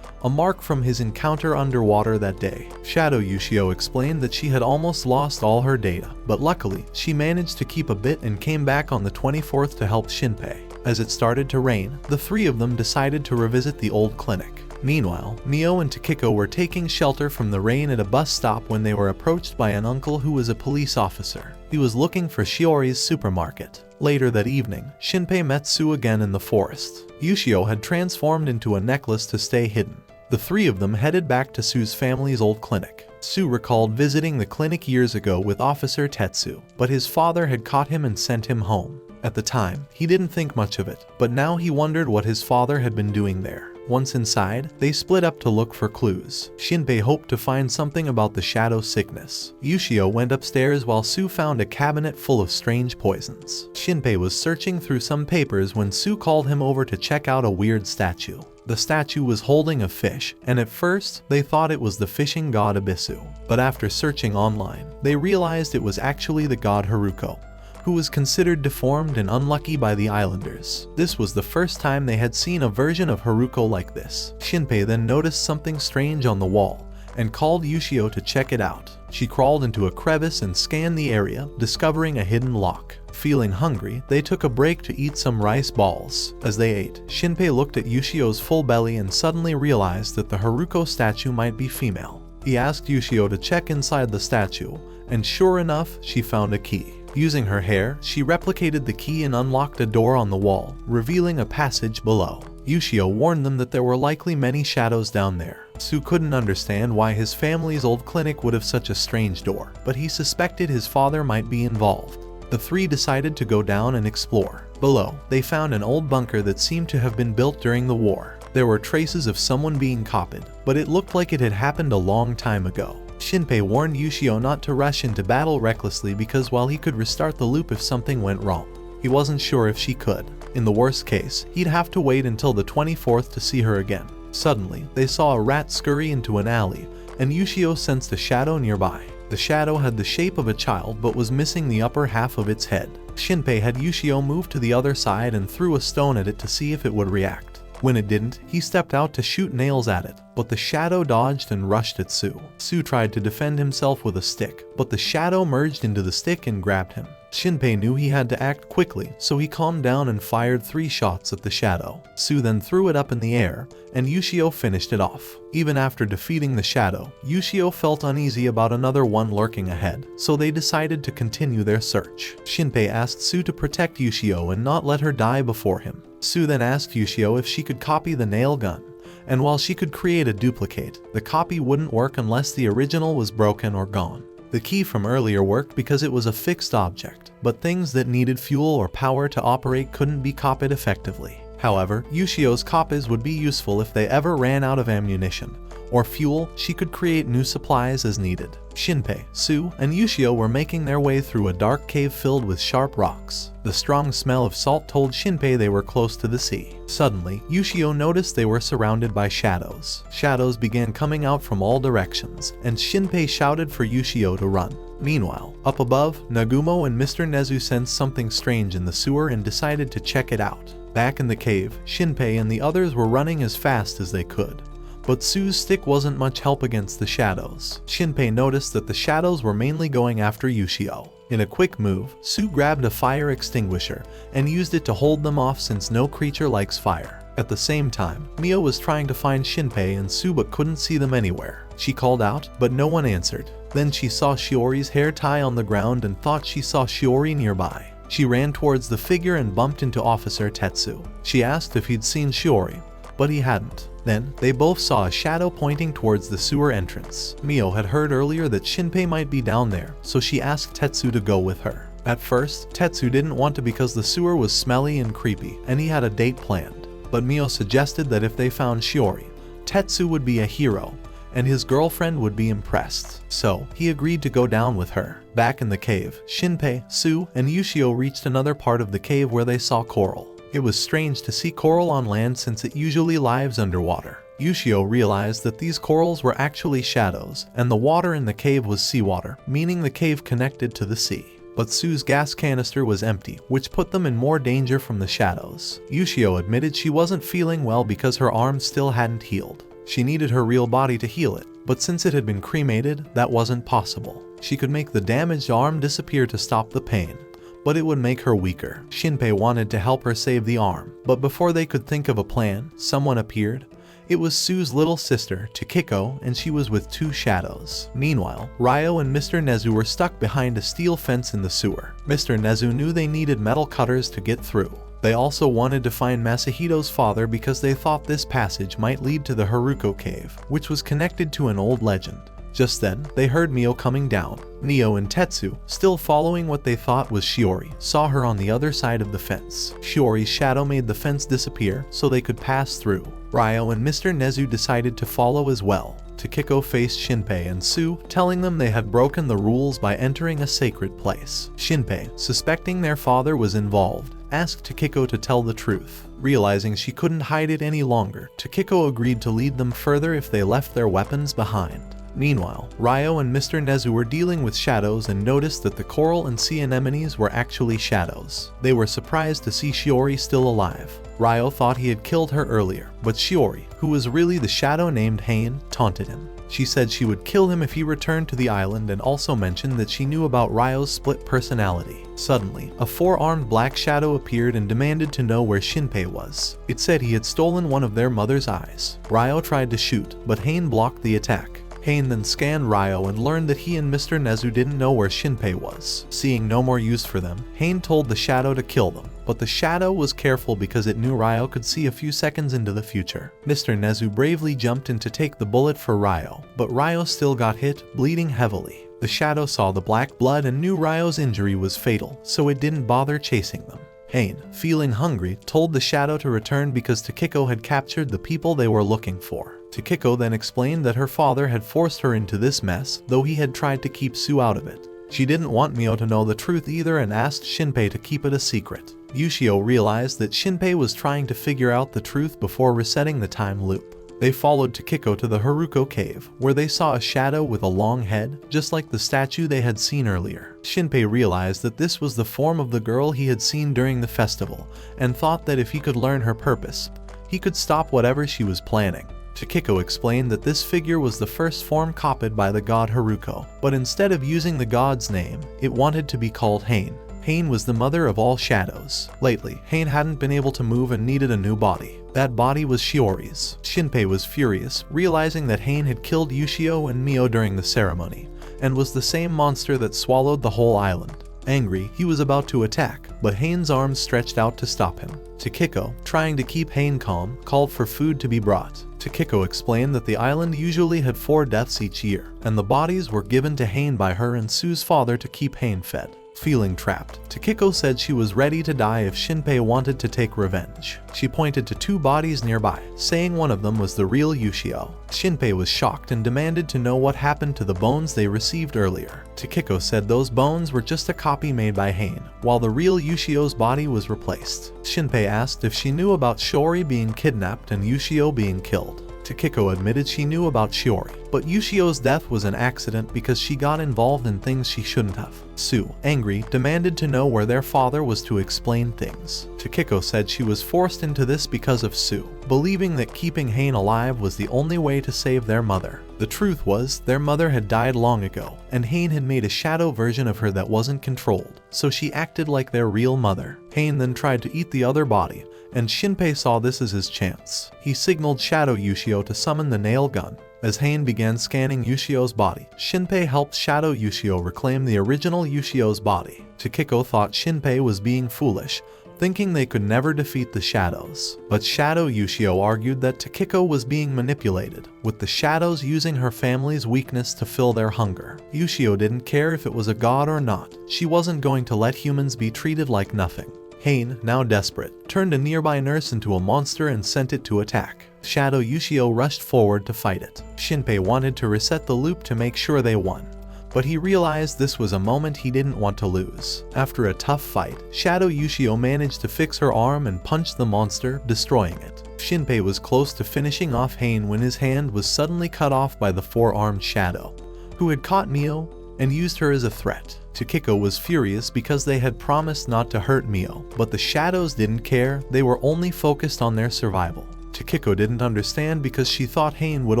a mark from his encounter underwater that day. Shadow Ushio explained that she had almost lost all her data, but luckily, she managed to keep a bit and came back on the 24th to help Shinpei. As it started to rain, the three of them decided to revisit the old clinic. Meanwhile, Mio and Takiko were taking shelter from the rain at a bus stop when they were approached by an uncle who was a police officer. He was looking for Shiori's supermarket. Later that evening, Shinpei met Sue again in the forest. Ushio had transformed into a necklace to stay hidden. The three of them headed back to Sue's family's old clinic. Sue recalled visiting the clinic years ago with Officer Tetsu, but his father had caught him and sent him home. At the time, he didn't think much of it, but now he wondered what his father had been doing there. Once inside, they split up to look for clues. Shinpei hoped to find something about the shadow sickness. Ushio went upstairs while Sue found a cabinet full of strange poisons. Shinpei was searching through some papers when Sue called him over to check out a weird statue. The statue was holding a fish, and at first, they thought it was the fishing god Abisu. But after searching online, they realized it was actually the god Haruko, who was considered deformed and unlucky by the islanders. This was the first time they had seen a version of Haruko like this. Shinpei then noticed something strange on the wall, and called Ushio to check it out. She crawled into a crevice and scanned the area, discovering a hidden lock. Feeling hungry, they took a break to eat some rice balls. As they ate, Shinpei looked at Ushio's full belly and suddenly realized that the Haruko statue might be female. He asked Ushio to check inside the statue, and sure enough, she found a key. Using her hair, she replicated the key and unlocked a door on the wall, revealing a passage below. Ushio warned them that there were likely many shadows down there. Su couldn't understand why his family's old clinic would have such a strange door, but he suspected his father might be involved. The three decided to go down and explore. Below, they found an old bunker that seemed to have been built during the war. There were traces of someone being copied, but it looked like it had happened a long time ago. Shinpei warned Ushio not to rush into battle recklessly because while he could restart the loop if something went wrong, he wasn't sure if she could. In the worst case, he'd have to wait until the 24th to see her again. Suddenly, they saw a rat scurry into an alley, and Ushio sensed a shadow nearby. The shadow had the shape of a child but was missing the upper half of its head. Shinpei had Ushio move to the other side and threw a stone at it to see if it would react. When it didn't, he stepped out to shoot nails at it, but the shadow dodged and rushed at Su. Su tried to defend himself with a stick, but the shadow merged into the stick and grabbed him. Shinpei knew he had to act quickly, so he calmed down and fired 3 shots at the shadow. Su then threw it up in the air, and Ushio finished it off. Even after defeating the shadow, Ushio felt uneasy about another one lurking ahead, so they decided to continue their search. Shinpei asked Su to protect Ushio and not let her die before him. Su then asked Ushio if she could copy the nail gun, and while she could create a duplicate, the copy wouldn't work unless the original was broken or gone. The key from earlier worked because it was a fixed object, but things that needed fuel or power to operate couldn't be copied effectively. However, Ushio's copies would be useful if they ever ran out of ammunition or fuel. She could create new supplies as needed. Shinpei, Su, and Ushio were making their way through a dark cave filled with sharp rocks. The strong smell of salt told Shinpei they were close to the sea. Suddenly, Ushio noticed they were surrounded by shadows. Shadows began coming out from all directions, and Shinpei shouted for Ushio to run. Meanwhile, up above, Nagumo and Mr. Nezu sensed something strange in the sewer and decided to check it out. Back in the cave, Shinpei and the others were running as fast as they could. But Su's stick wasn't much help against the shadows. Shinpei noticed that the shadows were mainly going after Ushio. In a quick move, Su grabbed a fire extinguisher and used it to hold them off since no creature likes fire. At the same time, Mio was trying to find Shinpei and Su but couldn't see them anywhere. She called out, but no one answered. Then she saw Shiori's hair tie on the ground and thought she saw Shiori nearby. She ran towards the figure and bumped into Officer Tetsu. She asked if he'd seen Shiori, but he hadn't. Then, they both saw a shadow pointing towards the sewer entrance. Mio had heard earlier that Shinpei might be down there, so she asked Tetsu to go with her. At first, Tetsu didn't want to because the sewer was smelly and creepy, and he had a date planned. But Mio suggested that if they found Shiori, Tetsu would be a hero, and his girlfriend would be impressed. So, he agreed to go down with her. Back in the cave, Shinpei, Su, and Ushio reached another part of the cave where they saw coral. It was strange to see coral on land since it usually lives underwater. Ushio realized that these corals were actually shadows, and the water in the cave was seawater, meaning the cave connected to the sea. But Su's gas canister was empty, which put them in more danger from the shadows. Ushio admitted she wasn't feeling well because her arm still hadn't healed. She needed her real body to heal it, but since it had been cremated, that wasn't possible. She could make the damaged arm disappear to stop the pain, but it would make her weaker. Shinpei wanted to help her save the arm, but before they could think of a plan, someone appeared. It was Su's little sister, Takiko, and she was with 2 shadows. Meanwhile, Ryo and Mr. Nezu were stuck behind a steel fence in the sewer. Mr. Nezu knew they needed metal cutters to get through. They also wanted to find Masahito's father because they thought this passage might lead to the Haruko cave, which was connected to an old legend. Just then, they heard Mio coming down. Neo and Tetsu, still following what they thought was Shiori, saw her on the other side of the fence. Shiori's shadow made the fence disappear so they could pass through. Ryo and Mr. Nezu decided to follow as well. Takiko faced Shinpei and Su, telling them they had broken the rules by entering a sacred place. Shinpei, suspecting their father was involved, asked Takiko to tell the truth. Realizing she couldn't hide it any longer, Takiko agreed to lead them further if they left their weapons behind. Meanwhile, Ryo and Mr. Nezu were dealing with shadows and noticed that the coral and sea anemones were actually shadows. They were surprised to see Shiori still alive. Ryo thought he had killed her earlier, but Shiori, who was really the shadow named Hain, taunted him. She said she would kill him if he returned to the island and also mentioned that she knew about Ryo's split personality. Suddenly, a four-armed black shadow appeared and demanded to know where Shinpei was. It said he had stolen one of their mother's eyes. Ryo tried to shoot, but Hain blocked the attack. Hain then scanned Ryo and learned that he and Mr. Nezu didn't know where Shinpei was. Seeing no more use for them, Hain told the shadow to kill them, but the shadow was careful because it knew Ryo could see a few seconds into the future. Mr. Nezu bravely jumped in to take the bullet for Ryo, but Ryo still got hit, bleeding heavily. The shadow saw the black blood and knew Ryo's injury was fatal, so it didn't bother chasing them. Hain, feeling hungry, told the shadow to return because Takiko had captured the people they were looking for. Takiko then explained that her father had forced her into this mess, though he had tried to keep Sue out of it. She didn't want Mio to know the truth either and asked Shinpei to keep it a secret. Ushio realized that Shinpei was trying to figure out the truth before resetting the time loop. They followed Takiko to the Haruko cave, where they saw a shadow with a long head, just like the statue they had seen earlier. Shinpei realized that this was the form of the girl he had seen during the festival, and thought that if he could learn her purpose, he could stop whatever she was planning. Takiko explained that this figure was the first form copied by the god Haruko, but instead of using the god's name, it wanted to be called Hain. Hain was the mother of all shadows. Lately, Hain hadn't been able to move and needed a new body. That body was Shiori's. Shinpei was furious, realizing that Hain had killed Ushio and Mio during the ceremony, and was the same monster that swallowed the whole island. Angry, he was about to attack, but Hain's arms stretched out to stop him. Takiko, trying to keep Hain calm, called for food to be brought. Takiko explained that the island usually had 4 deaths each year, and the bodies were given to Hain by her and Sue's father to keep Hain fed. Feeling trapped, Takiko said she was ready to die if Shinpei wanted to take revenge. She pointed to 2 bodies nearby, saying one of them was the real Ushio. Shinpei was shocked and demanded to know what happened to the bones they received earlier. Takiko said those bones were just a copy made by Hain, while the real Ushio's body was replaced. Shinpei asked if she knew about Shiori being kidnapped and Ushio being killed. Takiko admitted she knew about Shiori, but Ushio's death was an accident because she got involved in things she shouldn't have. Sue, angry, demanded to know where their father was to explain things. Takiko said she was forced into this because of Sue, believing that keeping Hain alive was the only way to save their mother. The truth was, their mother had died long ago, and Hain had made a shadow version of her that wasn't controlled, so she acted like their real mother. Hain then tried to eat the other body, and Shinpei saw this as his chance. He signaled Shadow Ushio to summon the nail gun. As Hain began scanning Ushio's body, Shinpei helped Shadow Ushio reclaim the original Ushio's body. Takiko thought Shinpei was being foolish, thinking they could never defeat the shadows. But Shadow Ushio argued that Takiko was being manipulated, with the shadows using her family's weakness to fill their hunger. Ushio didn't care if it was a god or not. She wasn't going to let humans be treated like nothing. Hain, now desperate, turned a nearby nurse into a monster and sent it to attack. Shadow Ushio rushed forward to fight it. Shinpei wanted to reset the loop to make sure they won, but he realized this was a moment he didn't want to lose. After a tough fight, Shadow Ushio managed to fix her arm and punch the monster, destroying it. Shinpei was close to finishing off Hain when his hand was suddenly cut off by the 4-armed shadow, who had caught Mio and used her as a threat. Takiko was furious because they had promised not to hurt Mio, but the shadows didn't care, they were only focused on their survival. Takiko didn't understand because she thought Hain would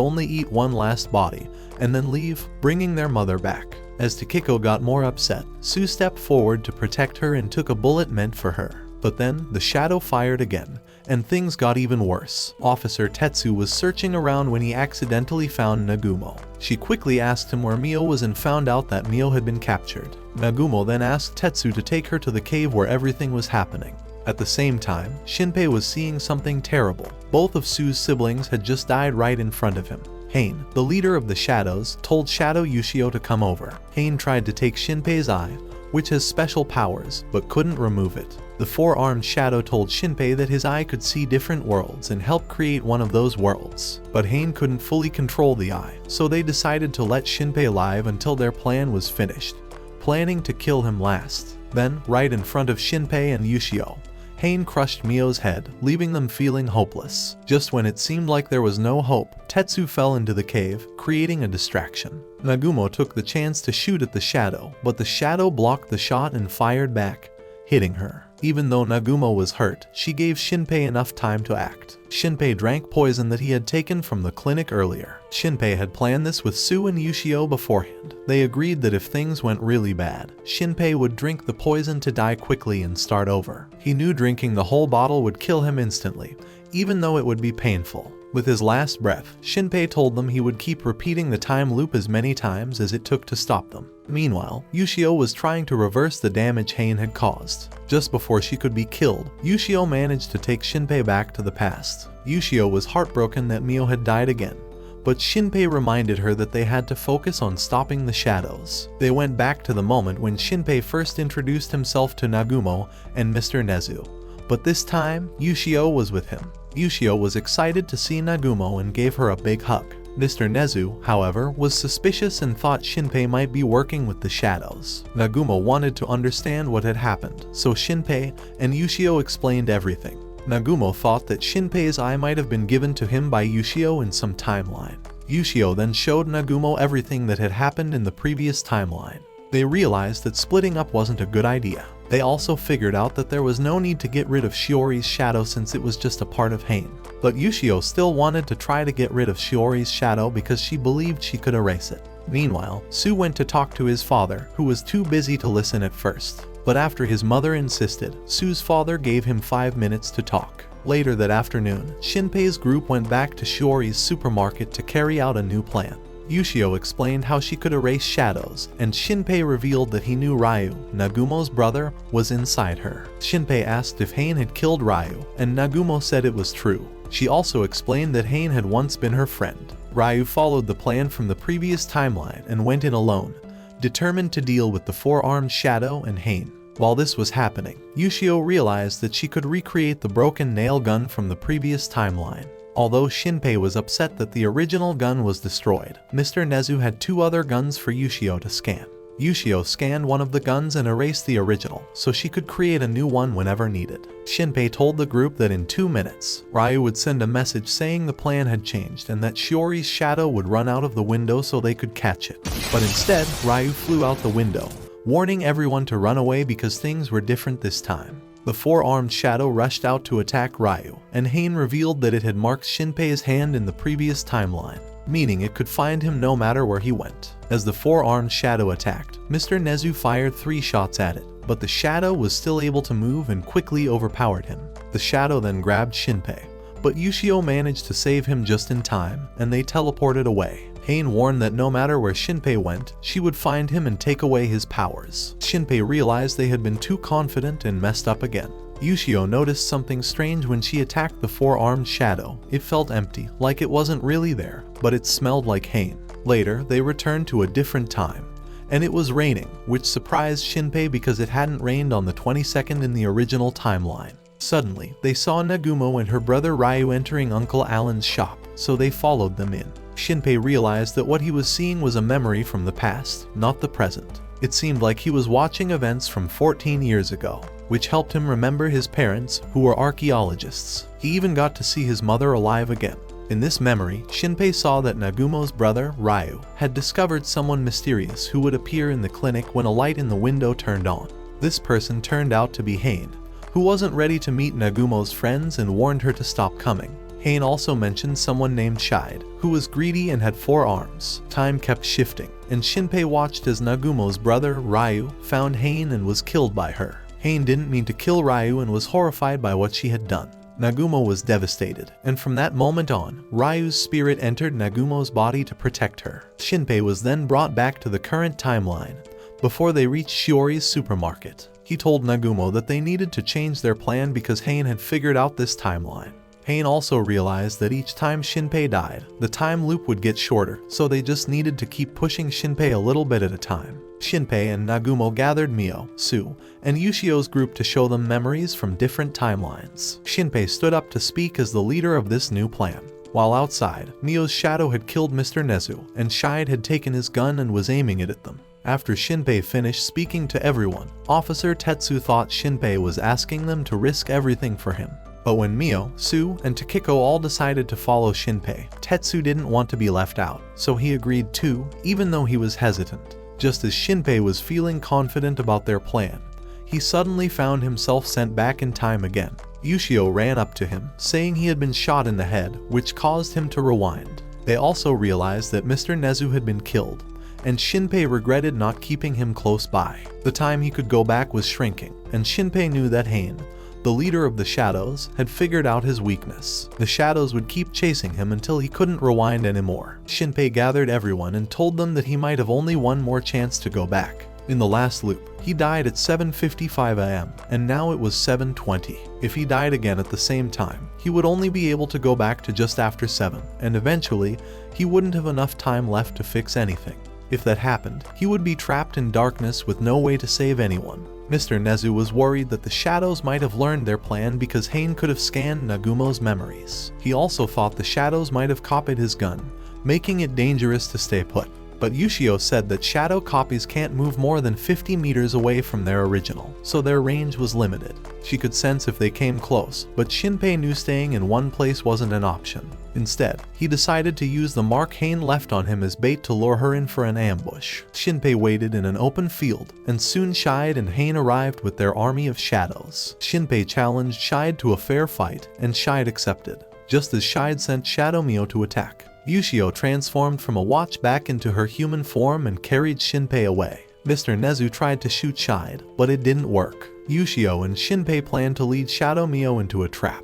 only eat one last body and then leave, bringing their mother back. As Takiko got more upset, Sue stepped forward to protect her and took a bullet meant for her. But then, the shadow fired again, and things got even worse. Officer Tetsu was searching around when he accidentally found Nagumo. She quickly asked him where Mio was and found out that Mio had been captured. Nagumo then asked Tetsu to take her to the cave where everything was happening. At the same time, Shinpei was seeing something terrible. Both of Sue's siblings had just died right in front of him. Hain, the leader of the shadows, told Shadow Ushio to come over. Hain tried to take Shinpei's eye, which has special powers, but couldn't remove it. The 4-armed shadow told Shinpei that his eye could see different worlds and help create one of those worlds. But Hain couldn't fully control the eye, so they decided to let Shinpei live until their plan was finished, planning to kill him last. Then, right in front of Shinpei and Ushio, Pain crushed Mio's head, leaving them feeling hopeless. Just when it seemed like there was no hope, Tetsu fell into the cave, creating a distraction. Nagumo took the chance to shoot at the shadow, but the shadow blocked the shot and fired back, hitting her. Even though Nagumo was hurt, she gave Shinpei enough time to act. Shinpei drank poison that he had taken from the clinic earlier. Shinpei had planned this with Su and Ushio beforehand. They agreed that if things went really bad, Shinpei would drink the poison to die quickly and start over. He knew drinking the whole bottle would kill him instantly, even though it would be painful. With his last breath, Shinpei told them he would keep repeating the time loop as many times as it took to stop them. Meanwhile, Ushio was trying to reverse the damage Hain had caused. Just before she could be killed, Ushio managed to take Shinpei back to the past. Ushio was heartbroken that Mio had died again, but Shinpei reminded her that they had to focus on stopping the shadows. They went back to the moment when Shinpei first introduced himself to Nagumo and Mr. Nezu, but this time, Ushio was with him. Ushio was excited to see Nagumo and gave her a big hug. Mr. Nezu, however, was suspicious and thought Shinpei might be working with the shadows. Nagumo wanted to understand what had happened, so Shinpei and Ushio explained everything. Nagumo thought that Shinpei's eye might have been given to him by Ushio in some timeline. Ushio then showed Nagumo everything that had happened in the previous timeline. They realized that splitting up wasn't a good idea. They also figured out that there was no need to get rid of Shiori's shadow since it was just a part of Hain. But Ushio still wanted to try to get rid of Shiori's shadow because she believed she could erase it. Meanwhile, Su went to talk to his father, who was too busy to listen at first. But after his mother insisted, Su's father gave him 5 minutes to talk. Later that afternoon, Shinpei's group went back to Shiori's supermarket to carry out a new plan. Ushio explained how she could erase shadows, and Shinpei revealed that he knew Ryu, Nagumo's brother, was inside her. Shinpei asked if Hain had killed Ryu, and Nagumo said it was true. She also explained that Hain had once been her friend. Ryu followed the plan from the previous timeline and went in alone, determined to deal with the four-armed shadow and Hain. While this was happening, Ushio realized that she could recreate the broken nail gun from the previous timeline. Although Shinpei was upset that the original gun was destroyed, Mr. Nezu had 2 other guns for Ushio to scan. Ushio scanned one of the guns and erased the original, so she could create a new one whenever needed. Shinpei told the group that in 2 minutes, Ryu would send a message saying the plan had changed and that Shiori's shadow would run out of the window so they could catch it. But instead, Ryu flew out the window, warning everyone to run away because things were different this time. The four-armed shadow rushed out to attack Ryu, and Hain revealed that it had marked Shinpei's hand in the previous timeline, meaning it could find him no matter where he went. As the four-armed shadow attacked, Mr. Nezu fired 3 shots at it, but the shadow was still able to move and quickly overpowered him. The shadow then grabbed Shinpei, but Ushio managed to save him just in time, and they teleported away. Hain warned that no matter where Shinpei went, she would find him and take away his powers. Shinpei realized they had been too confident and messed up again. Ushio noticed something strange when she attacked the four-armed shadow. It felt empty, like it wasn't really there, but it smelled like Hain. Later, they returned to a different time, and it was raining, which surprised Shinpei because it hadn't rained on the 22nd in the original timeline. Suddenly, they saw Nagumo and her brother Ryu entering Uncle Alan's shop, so they followed them in. Shinpei realized that what he was seeing was a memory from the past, not the present. It seemed like he was watching events from 14 years ago, which helped him remember his parents, who were archaeologists. He even got to see his mother alive again. In this memory, Shinpei saw that Nagumo's brother, Ryu, had discovered someone mysterious who would appear in the clinic when a light in the window turned on. This person turned out to be Hain, who wasn't ready to meet Nagumo's friends and warned her to stop coming. Hain also mentioned someone named Shide, who was greedy and had 4 arms. Time kept shifting, and Shinpei watched as Nagumo's brother, Ryu, found Hain and was killed by her. Hain didn't mean to kill Ryu and was horrified by what she had done. Nagumo was devastated, and from that moment on, Ryu's spirit entered Nagumo's body to protect her. Shinpei was then brought back to the current timeline, before they reached Shiori's supermarket. He told Nagumo that they needed to change their plan because Hain had figured out this timeline. Hain also realized that each time Shinpei died, the time loop would get shorter, so they just needed to keep pushing Shinpei a little bit at a time. Shinpei and Nagumo gathered Mio, Su, and Ushio's group to show them memories from different timelines. Shinpei stood up to speak as the leader of this new plan. While outside, Mio's shadow had killed Mr. Nezu, and Shide had taken his gun and was aiming it at them. After Shinpei finished speaking to everyone, Officer Tetsu thought Shinpei was asking them to risk everything for him. But when Mio, Su, and Takiko all decided to follow Shinpei, Tetsu didn't want to be left out, so he agreed too, even though he was hesitant. Just as Shinpei was feeling confident about their plan, he suddenly found himself sent back in time again. Ushio ran up to him, saying he had been shot in the head, which caused him to rewind. They also realized that Mr. Nezu had been killed, and Shinpei regretted not keeping him close by. The time he could go back was shrinking, and Shinpei knew that Hain, the leader of the Shadows, had figured out his weakness. The Shadows would keep chasing him until he couldn't rewind anymore. Shinpei gathered everyone and told them that he might have only one more chance to go back. In the last loop, he died at 7:55 am, and now it was 7:20. If he died again at the same time, he would only be able to go back to just after 7, and eventually, he wouldn't have enough time left to fix anything. If that happened, he would be trapped in darkness with no way to save anyone. Mr. Nezu was worried that the Shadows might have learned their plan because Hain could have scanned Nagumo's memories. He also thought the Shadows might have copied his gun, making it dangerous to stay put. But Ushio said that shadow copies can't move more than 50 meters away from their original, so their range was limited. She could sense if they came close, but Shinpei knew staying in one place wasn't an option. Instead, he decided to use the mark Hain left on him as bait to lure her in for an ambush. Shinpei waited in an open field, and soon Shide and Hain arrived with their army of shadows. Shinpei challenged Shide to a fair fight, and Shide accepted. Just as Shide sent Shadow Mio to attack, Ushio transformed from a watch back into her human form and carried Shinpei away. Mr. Nezu tried to shoot Shide, but it didn't work. Ushio and Shinpei planned to lead Shadow Mio into a trap,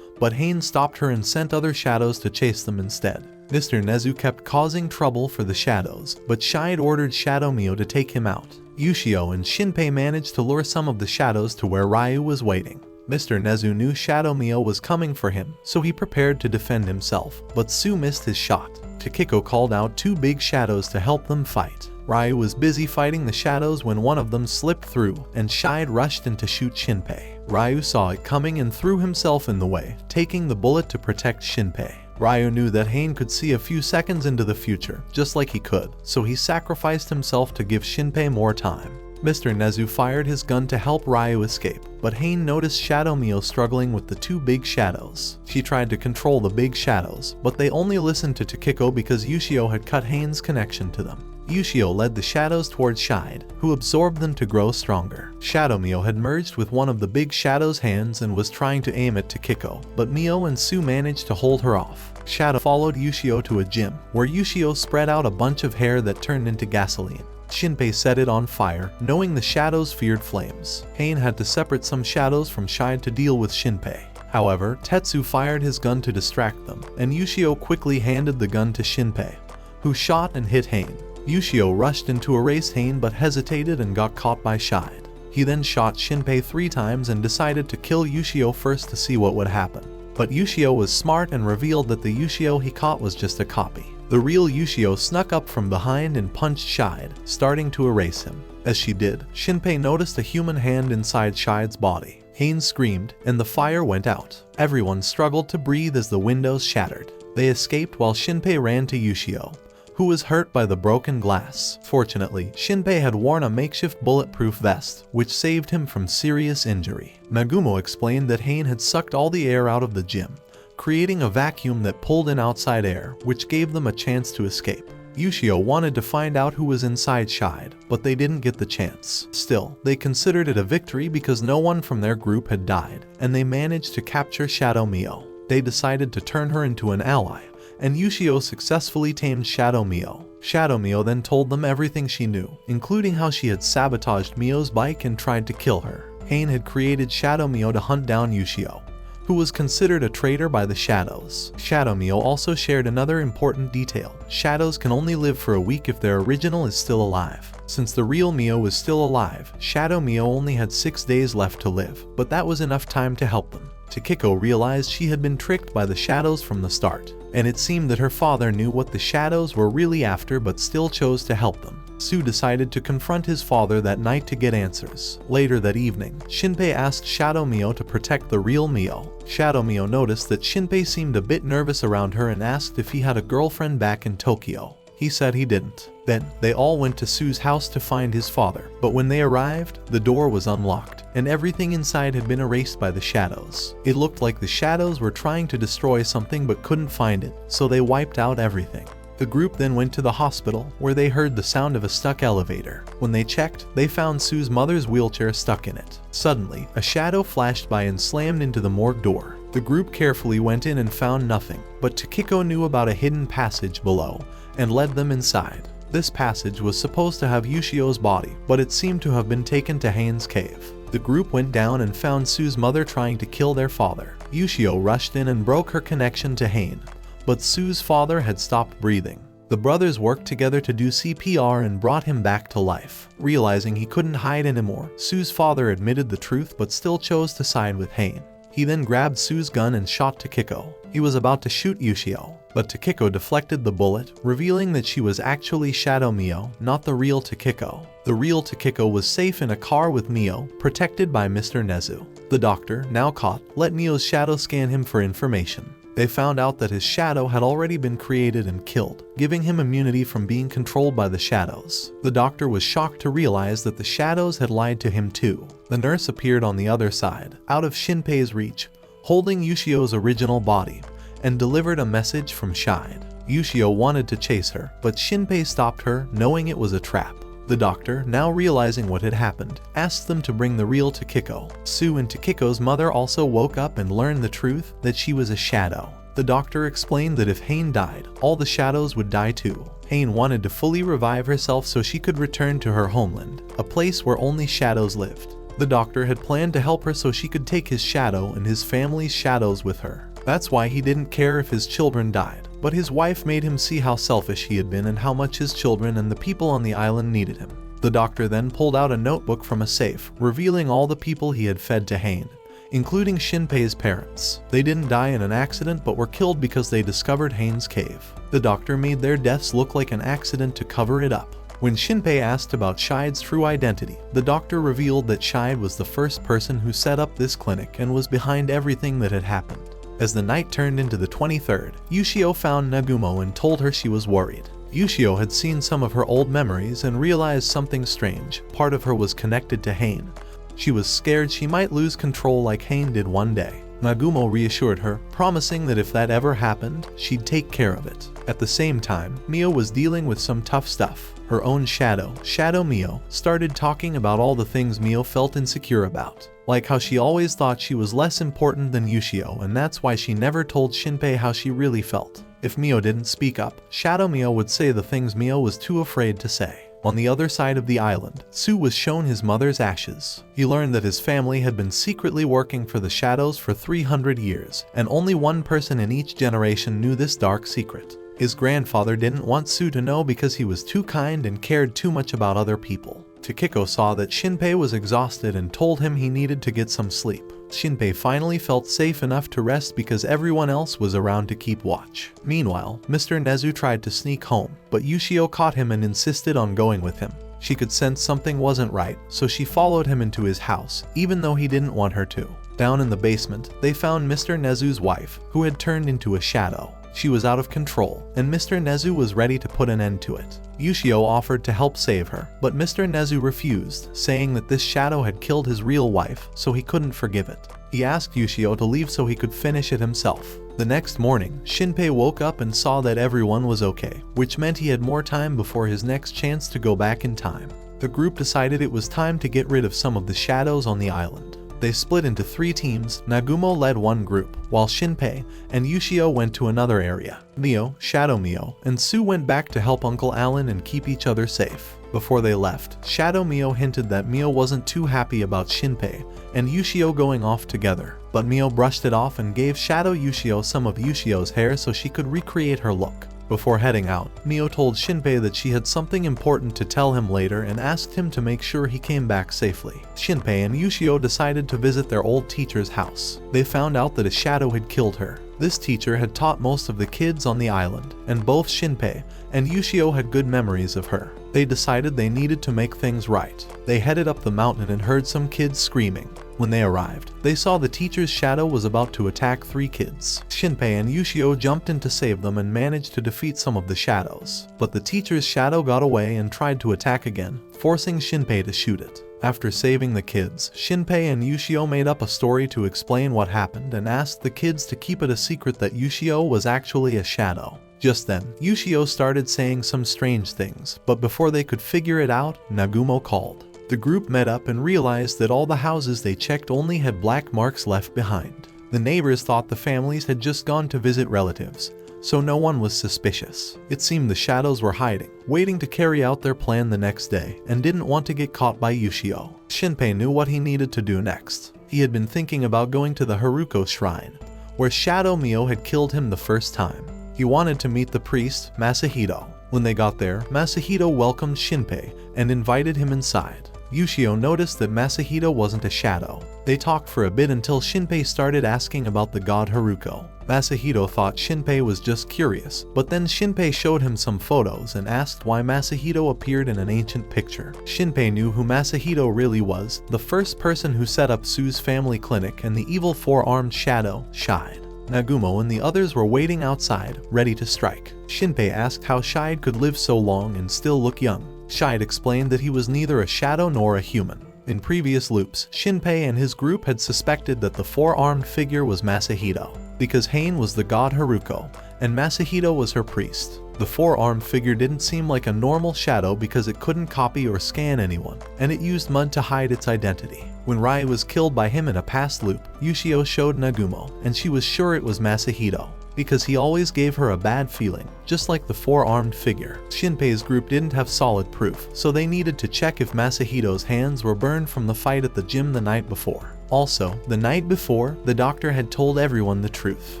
but Hain stopped her and sent other shadows to chase them instead. Mr. Nezu kept causing trouble for the shadows, but Shide ordered Shadow Mio to take him out. Ushio and Shinpei managed to lure some of the shadows to where Ryu was waiting. Mr. Nezu knew Shadow Mio was coming for him, so he prepared to defend himself, but Su missed his shot. Takiko called out two big shadows to help them fight. Ryu was busy fighting the shadows when one of them slipped through, and Shide rushed in to shoot Shinpei. Ryu saw it coming and threw himself in the way, taking the bullet to protect Shinpei. Ryu knew that Hain could see a few seconds into the future, just like he could, so he sacrificed himself to give Shinpei more time. Mr. Nezu fired his gun to help Ryu escape, but Hain noticed Shadow Mio struggling with the two big shadows. She tried to control the big shadows, but they only listened to Takiko because Ushio had cut Hain's connection to them. Ushio led the shadows towards Shide, who absorbed them to grow stronger. Shadow Mio had merged with one of the big shadow's hands and was trying to aim at Takiko, but Mio and Su managed to hold her off. Shadow followed Ushio to a gym, where Ushio spread out a bunch of hair that turned into gasoline. Shinpei set it on fire, knowing the shadows feared flames. Hain had to separate some shadows from Shide to deal with Shinpei. However, Tetsu fired his gun to distract them, and Ushio quickly handed the gun to Shinpei, who shot and hit Hain. Ushio rushed in to erase Hain but hesitated and got caught by Shide. He then shot Shinpei 3 times and decided to kill Ushio first to see what would happen. But Ushio was smart and revealed that the Ushio he caught was just a copy. The real Ushio snuck up from behind and punched Shide, starting to erase him. As she did, Shinpei noticed a human hand inside Shide's body. Hain screamed, and the fire went out. Everyone struggled to breathe as the windows shattered. They escaped while Shinpei ran to Ushio, who was hurt by the broken glass. Fortunately, Shinpei had worn a makeshift bulletproof vest, which saved him from serious injury. Nagumo explained that Hain had sucked all the air out of the gym, creating a vacuum that pulled in outside air, which gave them a chance to escape. Ushio wanted to find out who was inside Shide, but they didn't get the chance. Still, they considered it a victory because no one from their group had died, and they managed to capture Shadow Mio. They decided to turn her into an ally, and Ushio successfully tamed Shadow Mio. Shadow Mio then told them everything she knew, including how she had sabotaged Mio's bike and tried to kill her. Hain had created Shadow Mio to hunt down Ushio, who was considered a traitor by the Shadows. Shadow Mio also shared another important detail. Shadows can only live for a week if their original is still alive. Since the real Mio was still alive, Shadow Mio only had 6 days left to live, but that was enough time to help them. Takiko realized she had been tricked by the Shadows from the start, and it seemed that her father knew what the Shadows were really after but still chose to help them. Su decided to confront his father that night to get answers. Later that evening, Shinpei asked Shadow Mio to protect the real Mio. Shadow Mio noticed that Shinpei seemed a bit nervous around her and asked if he had a girlfriend back in Tokyo. He said he didn't. Then, they all went to Sue's house to find his father, but when they arrived, the door was unlocked, and everything inside had been erased by the shadows. It looked like the shadows were trying to destroy something but couldn't find it, so they wiped out everything. The group then went to the hospital, where they heard the sound of a stuck elevator. When they checked, they found Sue's mother's wheelchair stuck in it. Suddenly, a shadow flashed by and slammed into the morgue door. The group carefully went in and found nothing, but Takiko knew about a hidden passage below, and led them inside. This passage was supposed to have Ushio's body, but it seemed to have been taken to Hain's cave. The group went down and found Sue's mother trying to kill their father. Ushio rushed in and broke her connection to Hain, but Sue's father had stopped breathing. The brothers worked together to do CPR and brought him back to life. Realizing he couldn't hide anymore, Sue's father admitted the truth but still chose to side with Hain. He then grabbed Sue's gun and shot Takiko. He was about to shoot Ushio, but Takiko deflected the bullet, revealing that she was actually Shadow Mio, not the real Takiko. The real Takiko was safe in a car with Mio, protected by Mr. Nezu. The doctor, now caught, let Mio's shadow scan him for information. They found out that his shadow had already been created and killed, giving him immunity from being controlled by the shadows. The doctor was shocked to realize that the shadows had lied to him too. The nurse appeared on the other side, out of Shinpei's reach, holding Ushio's original body, and delivered a message from Shide. Ushio wanted to chase her, but Shinpei stopped her, knowing it was a trap. The doctor, now realizing what had happened, asked them to bring the real Takiko. Sue and Takiko's mother also woke up and learned the truth, that she was a shadow. The doctor explained that if Hain died, all the shadows would die too. Hain wanted to fully revive herself so she could return to her homeland, a place where only shadows lived. The doctor had planned to help her so she could take his shadow and his family's shadows with her. That's why he didn't care if his children died. But his wife made him see how selfish he had been and how much his children and the people on the island needed him. The doctor then pulled out a notebook from a safe, revealing all the people he had fed to Hain, including Shinpei's parents. They didn't die in an accident but were killed because they discovered Hain's cave. The doctor made their deaths look like an accident to cover it up. When Shinpei asked about Shide's true identity, the doctor revealed that Shide was the first person who set up this clinic and was behind everything that had happened. As the night turned into the 23rd, Ushio found Nagumo and told her she was worried. Ushio had seen some of her old memories and realized something strange. Part of her was connected to Hain. She was scared she might lose control like Hain did one day. Nagumo reassured her, promising that if that ever happened, she'd take care of it. At the same time, Mio was dealing with some tough stuff. Her own shadow, Shadow Mio, started talking about all the things Mio felt insecure about. Like how she always thought she was less important than Ushio, and that's why she never told Shinpei how she really felt. If Mio didn't speak up, Shadow Mio would say the things Mio was too afraid to say. On the other side of the island, Sue was shown his mother's ashes. He learned that his family had been secretly working for the shadows for 300 years, and only one person in each generation knew this dark secret. His grandfather didn't want Sue to know because he was too kind and cared too much about other people. Takiko saw that Shinpei was exhausted and told him he needed to get some sleep. Shinpei finally felt safe enough to rest because everyone else was around to keep watch. Meanwhile, Mr. Nezu tried to sneak home, but Ushio caught him and insisted on going with him. She could sense something wasn't right, so she followed him into his house, even though he didn't want her to. Down in the basement, they found Mr. Nezu's wife, who had turned into a shadow. She was out of control, and Mr. Nezu was ready to put an end to it. Ushio offered to help save her, but Mr. Nezu refused, saying that this shadow had killed his real wife, so he couldn't forgive it. He asked Ushio to leave so he could finish it himself. The next morning, Shinpei woke up and saw that everyone was okay, which meant he had more time before his next chance to go back in time. The group decided it was time to get rid of some of the shadows on the island. They split into 3 teams. Nagumo led one group, while Shinpei and Ushio went to another area. Mio, Shadow Mio, and Sue went back to help Uncle Alan and keep each other safe. Before they left, Shadow Mio hinted that Mio wasn't too happy about Shinpei and Ushio going off together, but Mio brushed it off and gave Shadow Ushio some of Ushio's hair so she could recreate her look. Before heading out, Mio told Shinpei that she had something important to tell him later and asked him to make sure he came back safely. Shinpei and Ushio decided to visit their old teacher's house. They found out that a shadow had killed her. This teacher had taught most of the kids on the island, and both Shinpei and Ushio had good memories of her. They decided they needed to make things right. They headed up the mountain and heard some kids screaming. When they arrived, they saw the teacher's shadow was about to attack 3 kids. Shinpei and Ushio jumped in to save them and managed to defeat some of the shadows. But the teacher's shadow got away and tried to attack again, forcing Shinpei to shoot it. After saving the kids, Shinpei and Ushio made up a story to explain what happened and asked the kids to keep it a secret that Ushio was actually a shadow. Just then, Ushio started saying some strange things, but before they could figure it out, Nagumo called. The group met up and realized that all the houses they checked only had black marks left behind. The neighbors thought the families had just gone to visit relatives, so no one was suspicious. It seemed the shadows were hiding, waiting to carry out their plan the next day, and didn't want to get caught by Ushio. Shinpei knew what he needed to do next. He had been thinking about going to the Haruko shrine, where Shadow Mio had killed him the first time. He wanted to meet the priest, Masahito. When they got there, Masahito welcomed Shinpei and invited him inside. Ushio noticed that Masahito wasn't a shadow. They talked for a bit until Shinpei started asking about the god Haruko. Masahito thought Shinpei was just curious, but then Shinpei showed him some photos and asked why Masahito appeared in an ancient picture. Shinpei knew who Masahito really was, the first person who set up Sue's family clinic and the evil 4-armed shadow, Shide. Nagumo and the others were waiting outside, ready to strike. Shinpei asked how Shide could live so long and still look young. Shide explained that he was neither a shadow nor a human. In previous loops, Shinpei and his group had suspected that the 4-armed figure was Masahito, because Hain was the god Haruko, and Masahito was her priest. The 4-armed figure didn't seem like a normal shadow because it couldn't copy or scan anyone, and it used mud to hide its identity. When Rai was killed by him in a past loop, Ushio showed Nagumo, and she was sure it was Masahito, because he always gave her a bad feeling, just like the 4-armed figure. Shinpei's group didn't have solid proof, so they needed to check if Masahito's hands were burned from the fight at the gym the night before. Also, the night before, the doctor had told everyone the truth.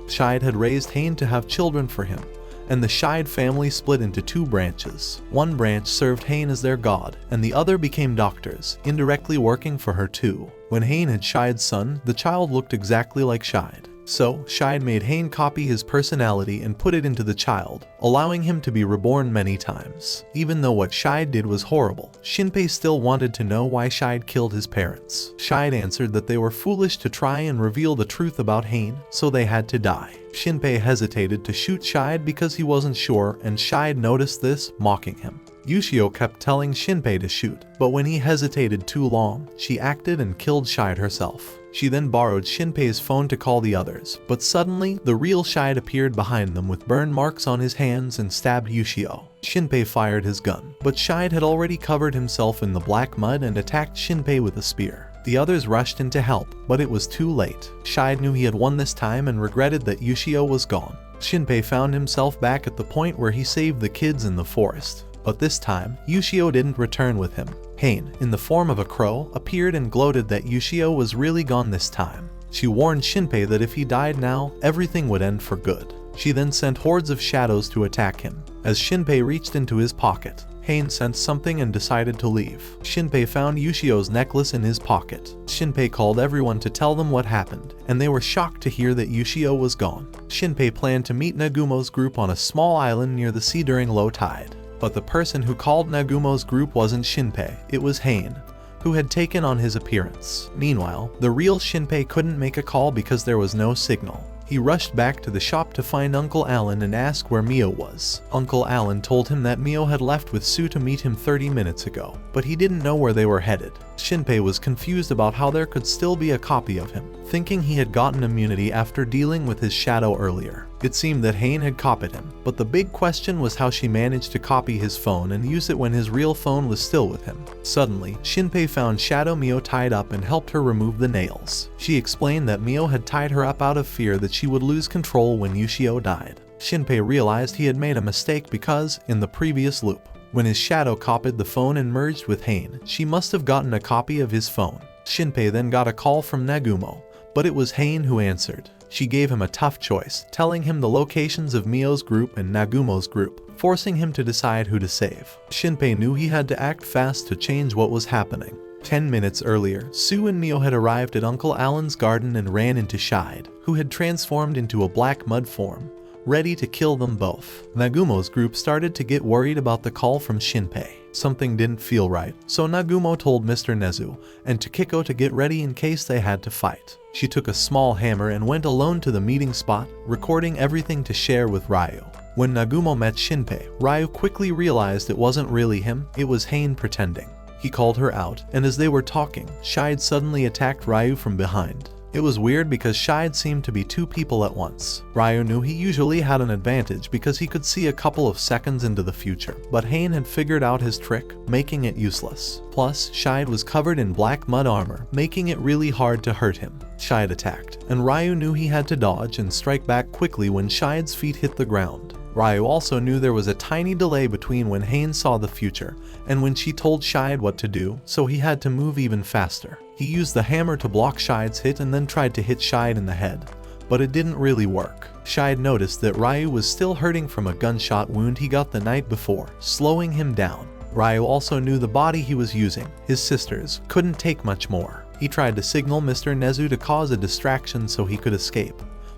Shide had raised Hain to have children for him, and the Shide family split into 2 branches. One branch served Hain as their god, and the other became doctors, indirectly working for her too. When Hain had Shide's son, the child looked exactly like Shide. So, Shide made Hain copy his personality and put it into the child, allowing him to be reborn many times. Even though what Shide did was horrible, Shinpei still wanted to know why Shide killed his parents. Shide answered that they were foolish to try and reveal the truth about Hain, so they had to die. Shinpei hesitated to shoot Shide because he wasn't sure, and Shide noticed this, mocking him. Ushio kept telling Shinpei to shoot, but when he hesitated too long, she acted and killed Shide herself. She then borrowed Shinpei's phone to call the others, but suddenly, the real Shide appeared behind them with burn marks on his hands and stabbed Ushio. Shinpei fired his gun, but Shide had already covered himself in the black mud and attacked Shinpei with a spear. The others rushed in to help, but it was too late. Shide knew he had won this time and regretted that Ushio was gone. Shinpei found himself back at the point where he saved the kids in the forest. But this time, Ushio didn't return with him. Hain, in the form of a crow, appeared and gloated that Ushio was really gone this time. She warned Shinpei that if he died now, everything would end for good. She then sent hordes of shadows to attack him. As Shinpei reached into his pocket, Hain sensed something and decided to leave. Shinpei found Ushio's necklace in his pocket. Shinpei called everyone to tell them what happened, and they were shocked to hear that Ushio was gone. Shinpei planned to meet Nagumo's group on a small island near the sea during low tide. But the person who called Nagumo's group wasn't Shinpei, it was Hain, who had taken on his appearance. Meanwhile, the real Shinpei couldn't make a call because there was no signal. He rushed back to the shop to find Uncle Alan and ask where Mio was. Uncle Alan told him that Mio had left with Sue to meet him 30 minutes ago, but he didn't know where they were headed. Shinpei was confused about how there could still be a copy of him, thinking he had gotten immunity after dealing with his shadow earlier. It seemed that Hain had copied him, but the big question was how she managed to copy his phone and use it when his real phone was still with him. Suddenly, Shinpei found Shadow Mio tied up and helped her remove the nails. She explained that Mio had tied her up out of fear that she would lose control when Ushio died. Shinpei realized he had made a mistake because, in the previous loop, when his shadow copied the phone and merged with Hain, she must have gotten a copy of his phone. Shinpei then got a call from Nagumo, but it was Hain who answered. She gave him a tough choice, telling him the locations of Mio's group and Nagumo's group, forcing him to decide who to save. Shinpei knew he had to act fast to change what was happening. 10 minutes earlier, Sue and Mio had arrived at Uncle Alan's garden and ran into Shide, who had transformed into a black mud form, ready to kill them both. Nagumo's group started to get worried about the call from Shinpei. Something didn't feel right, so Nagumo told Mr. Nezu and Tokiko to get ready in case they had to fight. She took a small hammer and went alone to the meeting spot, recording everything to share with Ryu. When Nagumo met Shinpei, Ryu quickly realized it wasn't really him, it was Hain pretending. He called her out, and as they were talking, Shide suddenly attacked Ryu from behind. It was weird because Shide seemed to be two people at once. Ryu knew he usually had an advantage because he could see a couple of seconds into the future, but Hain had figured out his trick, making it useless. Plus, Shide was covered in black mud armor, making it really hard to hurt him. Shide attacked, and Ryu knew he had to dodge and strike back quickly when Shide's feet hit the ground. Ryu also knew there was a tiny delay between when Hain saw the future and when she told Shide what to do, so he had to move even faster. He used the hammer to block Shide's hit and then tried to hit Shide in the head, but it didn't really work. Shide noticed that Ryu was still hurting from a gunshot wound he got the night before, slowing him down. Ryu also knew the body he was using, his sister's, couldn't take much more. He tried to signal Mr. Nezu to cause a distraction so he could escape,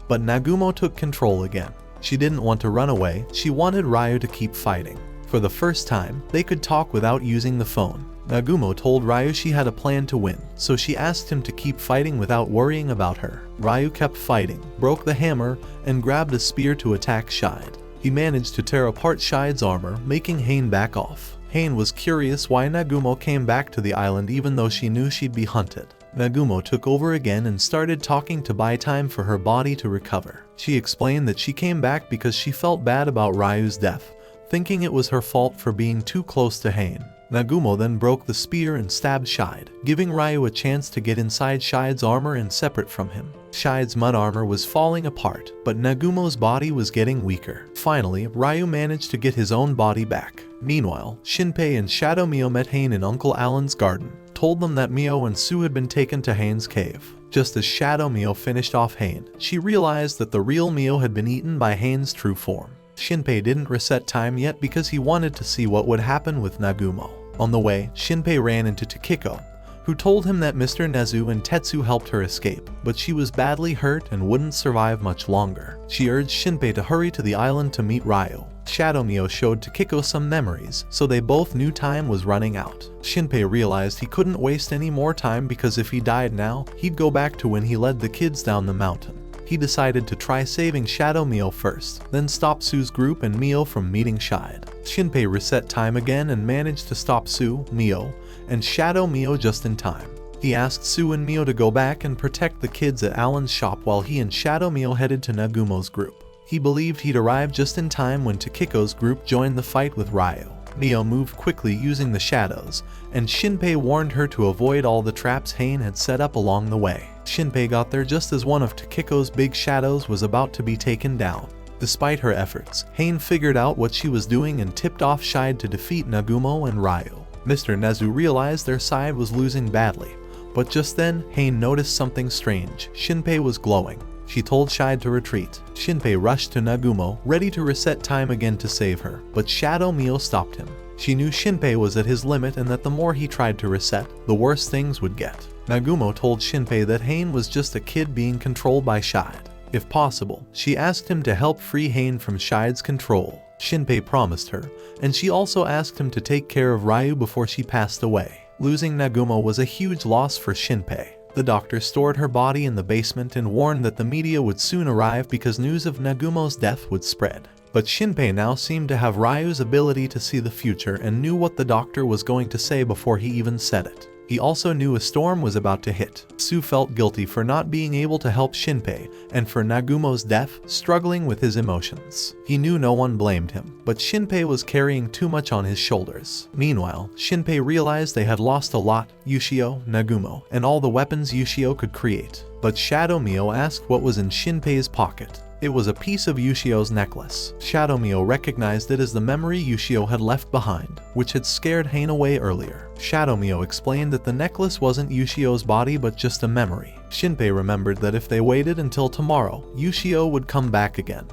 but Nagumo took control again. She didn't want to run away, she wanted Ryu to keep fighting. For the first time, they could talk without using the phone. Nagumo told Ryu she had a plan to win, so she asked him to keep fighting without worrying about her. Ryu kept fighting, broke the hammer, and grabbed a spear to attack Shide. He managed to tear apart Shide's armor, making Hain back off. Hain was curious why Nagumo came back to the island even though she knew she'd be hunted. Nagumo took over again and started talking to buy time for her body to recover. She explained that she came back because she felt bad about Ryu's death, thinking it was her fault for being too close to Hain. Nagumo then broke the spear and stabbed Shide, giving Ryu a chance to get inside Shide's armor and separate from him. Shide's mud armor was falling apart, but Nagumo's body was getting weaker. Finally, Ryu managed to get his own body back. Meanwhile, Shinpei and Shadow Mio met Hain in Uncle Alan's garden, told them that Mio and Sue had been taken to Hain's cave. Just as Shadow Mio finished off Hain, she realized that the real Mio had been eaten by Hain's true form. Shinpei didn't reset time yet because he wanted to see what would happen with Nagumo. On the way, Shinpei ran into Tokiko, who told him that Mr. Nezu and Tetsu helped her escape, but she was badly hurt and wouldn't survive much longer. She urged Shinpei to hurry to the island to meet Ryu. Shadow Mio showed Tokiko some memories, so they both knew time was running out. Shinpei realized he couldn't waste any more time because if he died now, he'd go back to when he led the kids down the mountain. He decided to try saving Shadow Mio first, then stop Sue's group and Mio from meeting Shide. Shinpei reset time again and managed to stop Sue, Mio, and Shadow Mio just in time. He asked Sue and Mio to go back and protect the kids at Alan's shop while he and Shadow Mio headed to Nagumo's group. He believed he'd arrived just in time when Tokiko's group joined the fight with Ryu. Mio moved quickly using the shadows, and Shinpei warned her to avoid all the traps Hain had set up along the way. Shinpei got there just as one of Tokiko's big shadows was about to be taken down. Despite her efforts, Hain figured out what she was doing and tipped off Shide to defeat Nagumo and Ryu. Mr. Nezu realized their side was losing badly, but just then, Hain noticed something strange. Shinpei was glowing. She told Shide to retreat. Shinpei rushed to Nagumo, ready to reset time again to save her, but Shadow Mio stopped him. She knew Shinpei was at his limit and that the more he tried to reset, the worse things would get. Nagumo told Shinpei that Hain was just a kid being controlled by Shide. If possible, she asked him to help free Hain from Shide's control. Shinpei promised her, and she also asked him to take care of Ryu before she passed away. Losing Nagumo was a huge loss for Shinpei. The doctor stored her body in the basement and warned that the media would soon arrive because news of Nagumo's death would spread. But Shinpei now seemed to have Ryu's ability to see the future and knew what the doctor was going to say before he even said it. He also knew a storm was about to hit. Sue felt guilty for not being able to help Shinpei, and for Nagumo's death, struggling with his emotions. He knew no one blamed him, but Shinpei was carrying too much on his shoulders. Meanwhile, Shinpei realized they had lost a lot: Ushio, Nagumo, and all the weapons Ushio could create. But Shadow Mio asked what was in Shinpei's pocket. It was a piece of Ushio's necklace. Shadow Mio recognized it as the memory Ushio had left behind, which had scared Hain away earlier. Shadow Mio explained that the necklace wasn't Ushio's body but just a memory. Shinpei remembered that if they waited until tomorrow, Ushio would come back again,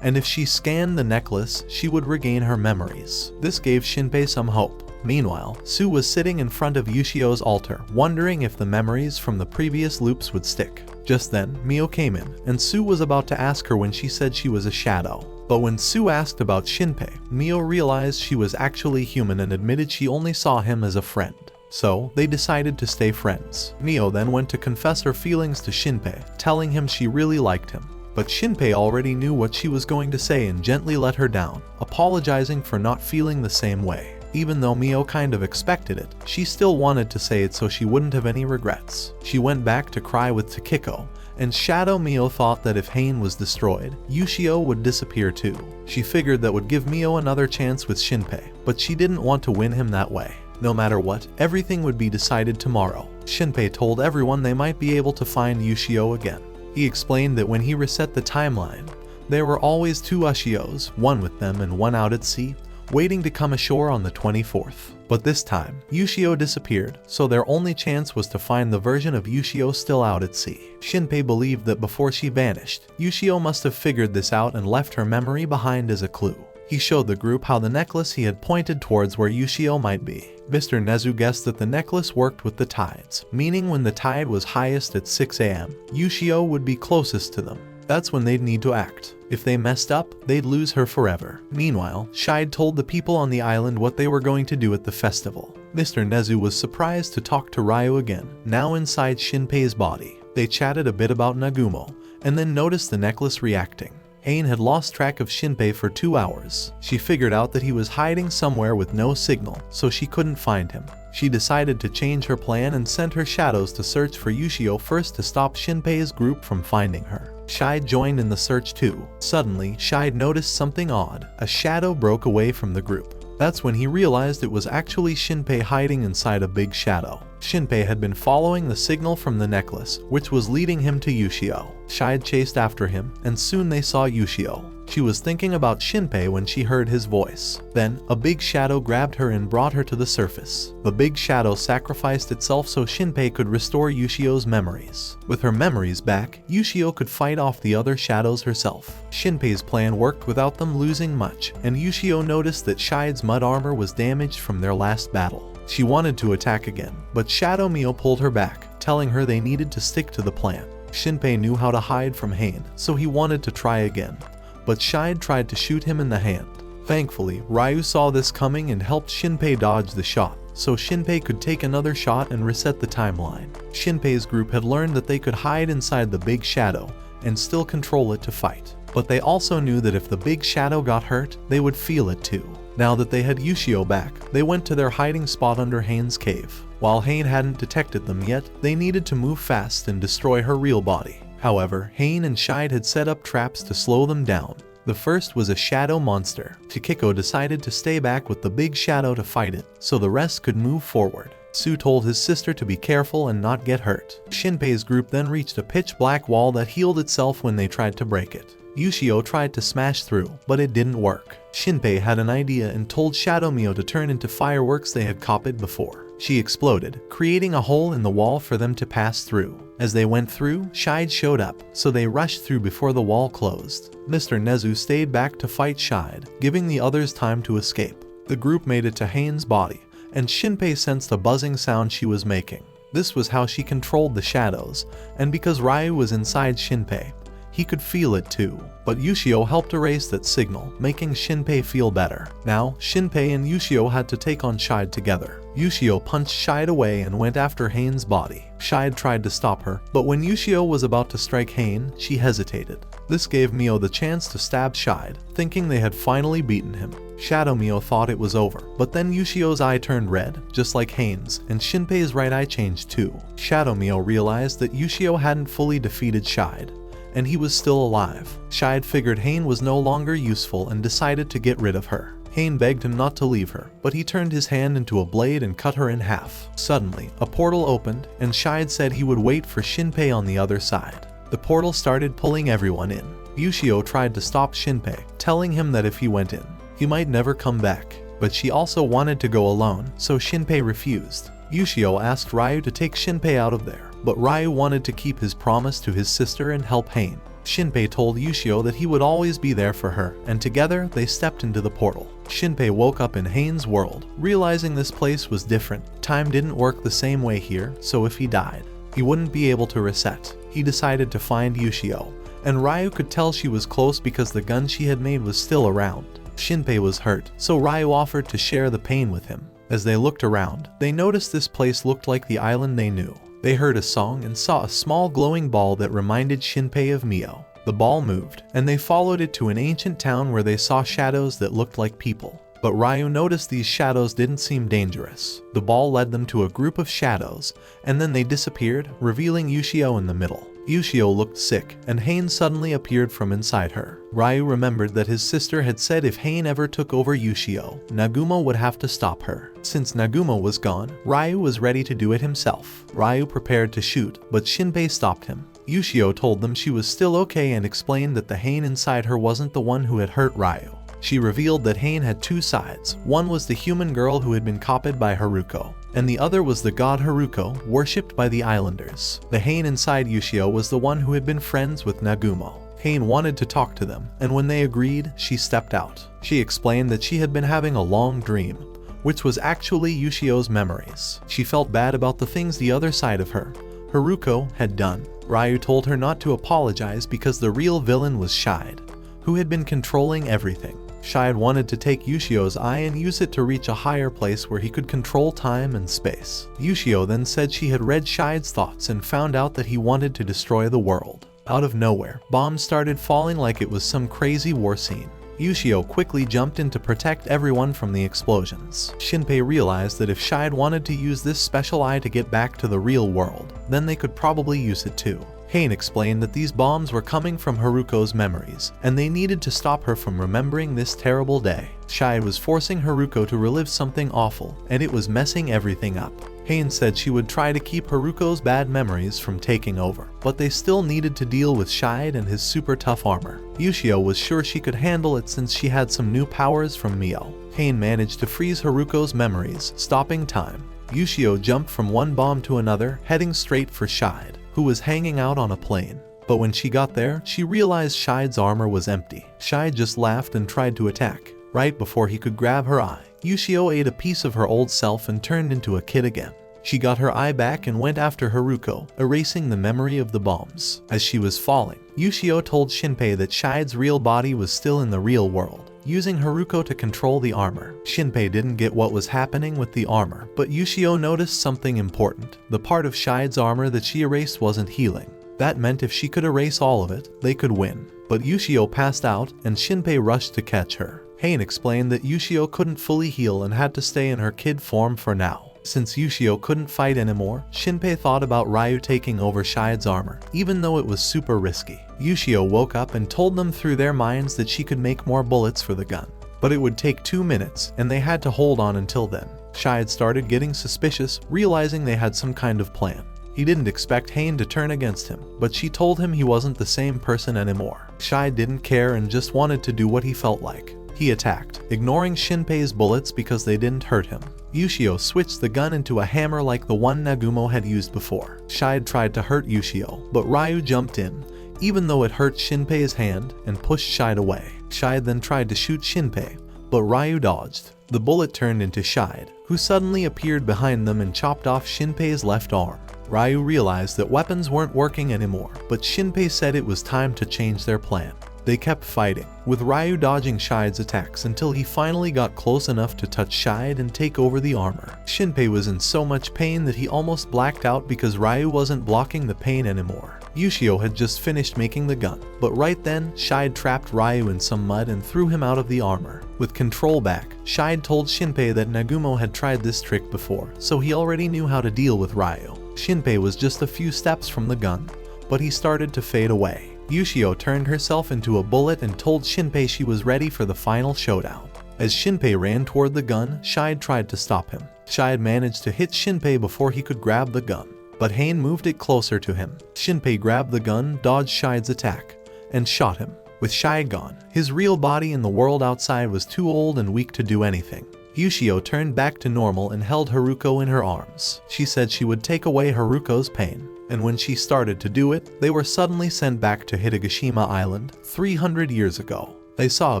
and if she scanned the necklace, she would regain her memories. This gave Shinpei some hope. Meanwhile, Sue was sitting in front of Ushio's altar, wondering if the memories from the previous loops would stick. Just then, Mio came in, and Sue was about to ask her when she said she was a shadow. But when Sue asked about Shinpei, Mio realized she was actually human and admitted she only saw him as a friend. So, they decided to stay friends. Mio then went to confess her feelings to Shinpei, telling him she really liked him. But Shinpei already knew what she was going to say and gently let her down, apologizing for not feeling the same way. Even though Mio kind of expected it, she still wanted to say it so she wouldn't have any regrets. She went back to cry with Takiko, and Shadow Mio thought that if Hain was destroyed, Ushio would disappear too. She figured that would give Mio another chance with Shinpei, but she didn't want to win him that way. No matter what, everything would be decided tomorrow. Shinpei told everyone they might be able to find Ushio again. He explained that when he reset the timeline, there were always 2 Ushios, one with them and one out at sea, waiting to come ashore on the 24th. But this time, Ushio disappeared, so their only chance was to find the version of Ushio still out at sea. Shinpei believed that before she vanished, Ushio must have figured this out and left her memory behind as a clue. He showed the group how the necklace he had pointed towards where Ushio might be. Mr. Nezu guessed that the necklace worked with the tides, meaning when the tide was highest at 6 AM, Ushio would be closest to them. That's when they'd need to act. If they messed up, they'd lose her forever. Meanwhile, Shide told the people on the island what they were going to do at the festival. Mr. Nezu was surprised to talk to Ryu again, now inside Shinpei's body. They chatted a bit about Nagumo, and then noticed the necklace reacting. Hain had lost track of Shinpei for 2 hours. She figured out that he was hiding somewhere with no signal, so she couldn't find him. She decided to change her plan and sent her shadows to search for Ushio first to stop Shinpei's group from finding her. Shide joined in the search too. Suddenly, Shide noticed something odd. A shadow broke away from the group. That's when he realized it was actually Shinpei hiding inside a big shadow. Shinpei had been following the signal from the necklace, which was leading him to Ushio. Shide chased after him, and soon they saw Ushio. She was thinking about Shinpei when she heard his voice. Then, a big shadow grabbed her and brought her to the surface. The big shadow sacrificed itself so Shinpei could restore Ushio's memories. With her memories back, Ushio could fight off the other shadows herself. Shinpei's plan worked without them losing much, and Ushio noticed that Shide's mud armor was damaged from their last battle. She wanted to attack again, but Shadow Mio pulled her back, telling her they needed to stick to the plan. Shinpei knew how to hide from Hain, so he wanted to try again. But Shide tried to shoot him in the hand. Thankfully, Ryu saw this coming and helped Shinpei dodge the shot, so Shinpei could take another shot and reset the timeline. Shinpei's group had learned that they could hide inside the big shadow and still control it to fight. But they also knew that if the big shadow got hurt, they would feel it too. Now that they had Ushio back, they went to their hiding spot under Hain's cave. While Hain hadn't detected them yet, they needed to move fast and destroy her real body. However, Hain and Shide had set up traps to slow them down. The first was a shadow monster. Takiko decided to stay back with the big shadow to fight it, so the rest could move forward. Sue told his sister to be careful and not get hurt. Shinpei's group then reached a pitch-black wall that healed itself when they tried to break it. Ushio tried to smash through, but it didn't work. Shinpei had an idea and told Shadow Mio to turn into fireworks they had copied before. She exploded, creating a hole in the wall for them to pass through. As they went through, Shide showed up, so they rushed through before the wall closed. Mr. Nezu stayed back to fight Shide, giving the others time to escape. The group made it to Hain's body, and Shinpei sensed the buzzing sound she was making. This was how she controlled the shadows, and because Ryu was inside Shinpei, he could feel it too. But Ushio helped erase that signal, making Shinpei feel better. Now, Shinpei and Ushio had to take on Shide together. Ushio punched Shide away and went after Hain's body. Shide tried to stop her, but when Ushio was about to strike Hain, she hesitated. This gave Mio the chance to stab Shide, thinking they had finally beaten him. Shadow Mio thought it was over, but then Ushio's eye turned red, just like Hain's, and Shinpei's right eye changed too. Shadow Mio realized that Ushio hadn't fully defeated Shide, and he was still alive. Shide figured Hain was no longer useful and decided to get rid of her. Hain begged him not to leave her, but he turned his hand into a blade and cut her in half. Suddenly, a portal opened, and Shide said he would wait for Shinpei on the other side. The portal started pulling everyone in. Ushio tried to stop Shinpei, telling him that if he went in, he might never come back. But she also wanted to go alone, so Shinpei refused. Ushio asked Ryu to take Shinpei out of there, but Ryu wanted to keep his promise to his sister and help Hain. Shinpei told Ushio that he would always be there for her, and together they stepped into the portal. Shinpei woke up in Hain's world, realizing this place was different. Time didn't work the same way here, so if he died, he wouldn't be able to reset. He decided to find Ushio, and Ryu could tell she was close because the gun she had made was still around. Shinpei was hurt, so Ryu offered to share the pain with him. As they looked around, they noticed this place looked like the island they knew. They heard a song and saw a small glowing ball that reminded Shinpei of Mio. The ball moved, and they followed it to an ancient town where they saw shadows that looked like people. But Ryu noticed these shadows didn't seem dangerous. The ball led them to a group of shadows, and then they disappeared, revealing Ushio in the middle. Ushio looked sick, and Hain suddenly appeared from inside her. Ryu remembered that his sister had said if Hain ever took over Ushio, Nagumo would have to stop her. Since Nagumo was gone, Ryu was ready to do it himself. Ryu prepared to shoot, but Shinpei stopped him. Ushio told them she was still okay and explained that the Hain inside her wasn't the one who had hurt Ryu. She revealed that Hain had two sides. One was the human girl who had been copied by Haruko, and the other was the god Haruko, worshipped by the islanders. The Hain inside Ushio was the one who had been friends with Nagumo. Hain wanted to talk to them, and when they agreed, she stepped out. She explained that she had been having a long dream, which was actually Ushio's memories. She felt bad about the things the other side of her, Haruko, had done. Ryu told her not to apologize because the real villain was Shide, who had been controlling everything. Shide wanted to take Ushio's eye and use it to reach a higher place where he could control time and space. Ushio then said she had read Shide's thoughts and found out that he wanted to destroy the world. Out of nowhere, bombs started falling like it was some crazy war scene. Ushio quickly jumped in to protect everyone from the explosions. Shinpei realized that if Shide wanted to use this special eye to get back to the real world, then they could probably use it too. Hain explained that these bombs were coming from Haruko's memories, and they needed to stop her from remembering this terrible day. Shide was forcing Haruko to relive something awful, and it was messing everything up. Hain said she would try to keep Haruko's bad memories from taking over, but they still needed to deal with Shide and his super tough armor. Ushio was sure she could handle it since she had some new powers from Mio. Hain managed to freeze Haruko's memories, stopping time. Ushio jumped from one bomb to another, heading straight for Shide, who was hanging out on a plane. But when she got there, she realized Shide's armor was empty. Shide just laughed and tried to attack. Right before he could grab her eye, Ushio ate a piece of her old self and turned into a kid again. She got her eye back and went after Haruko, erasing the memory of the bombs. As she was falling, Ushio told Shinpei that Shide's real body was still in the real world, using Haruko to control the armor. Shinpei didn't get what was happening with the armor, but Ushio noticed something important. The part of Shide's armor that she erased wasn't healing. That meant if she could erase all of it, they could win. But Ushio passed out, and Shinpei rushed to catch her. Hain explained that Ushio couldn't fully heal and had to stay in her kid form for now. Since Ushio couldn't fight anymore, Shinpei thought about Ryu taking over Shide's armor, even though it was super risky. Ushio woke up and told them through their minds that she could make more bullets for the gun. But it would take 2 minutes, and they had to hold on until then. Shide started getting suspicious, realizing they had some kind of plan. He didn't expect Hain to turn against him, but she told him he wasn't the same person anymore. Shide didn't care and just wanted to do what he felt like. He attacked, ignoring Shinpei's bullets because they didn't hurt him. Ushio switched the gun into a hammer like the one Nagumo had used before. Shide tried to hurt Ushio, but Ryu jumped in, even though it hurt Shinpei's hand, and pushed Shide away. Shide then tried to shoot Shinpei, but Ryu dodged. The bullet turned into Shide, who suddenly appeared behind them and chopped off Shinpei's left arm. Ryu realized that weapons weren't working anymore, but Shinpei said it was time to change their plan. They kept fighting, with Ryu dodging Shide's attacks until he finally got close enough to touch Shide and take over the armor. Shinpei was in so much pain that he almost blacked out because Ryu wasn't blocking the pain anymore. Ushio had just finished making the gun, but right then, Shide trapped Ryu in some mud and threw him out of the armor. With control back, Shide told Shinpei that Nagumo had tried this trick before, so he already knew how to deal with Ryu. Shinpei was just a few steps from the gun, but he started to fade away. Ushio turned herself into a bullet and told Shinpei she was ready for the final showdown. As Shinpei ran toward the gun, Shide tried to stop him. Shide managed to hit Shinpei before he could grab the gun, but Hain moved it closer to him. Shinpei grabbed the gun, dodged Shide's attack, and shot him. With Shide gone, his real body in the world outside was too old and weak to do anything. Ushio turned back to normal and held Haruko in her arms. She said she would take away Haruko's pain, and when she started to do it, they were suddenly sent back to Hitogashima Island 300 years ago. They saw a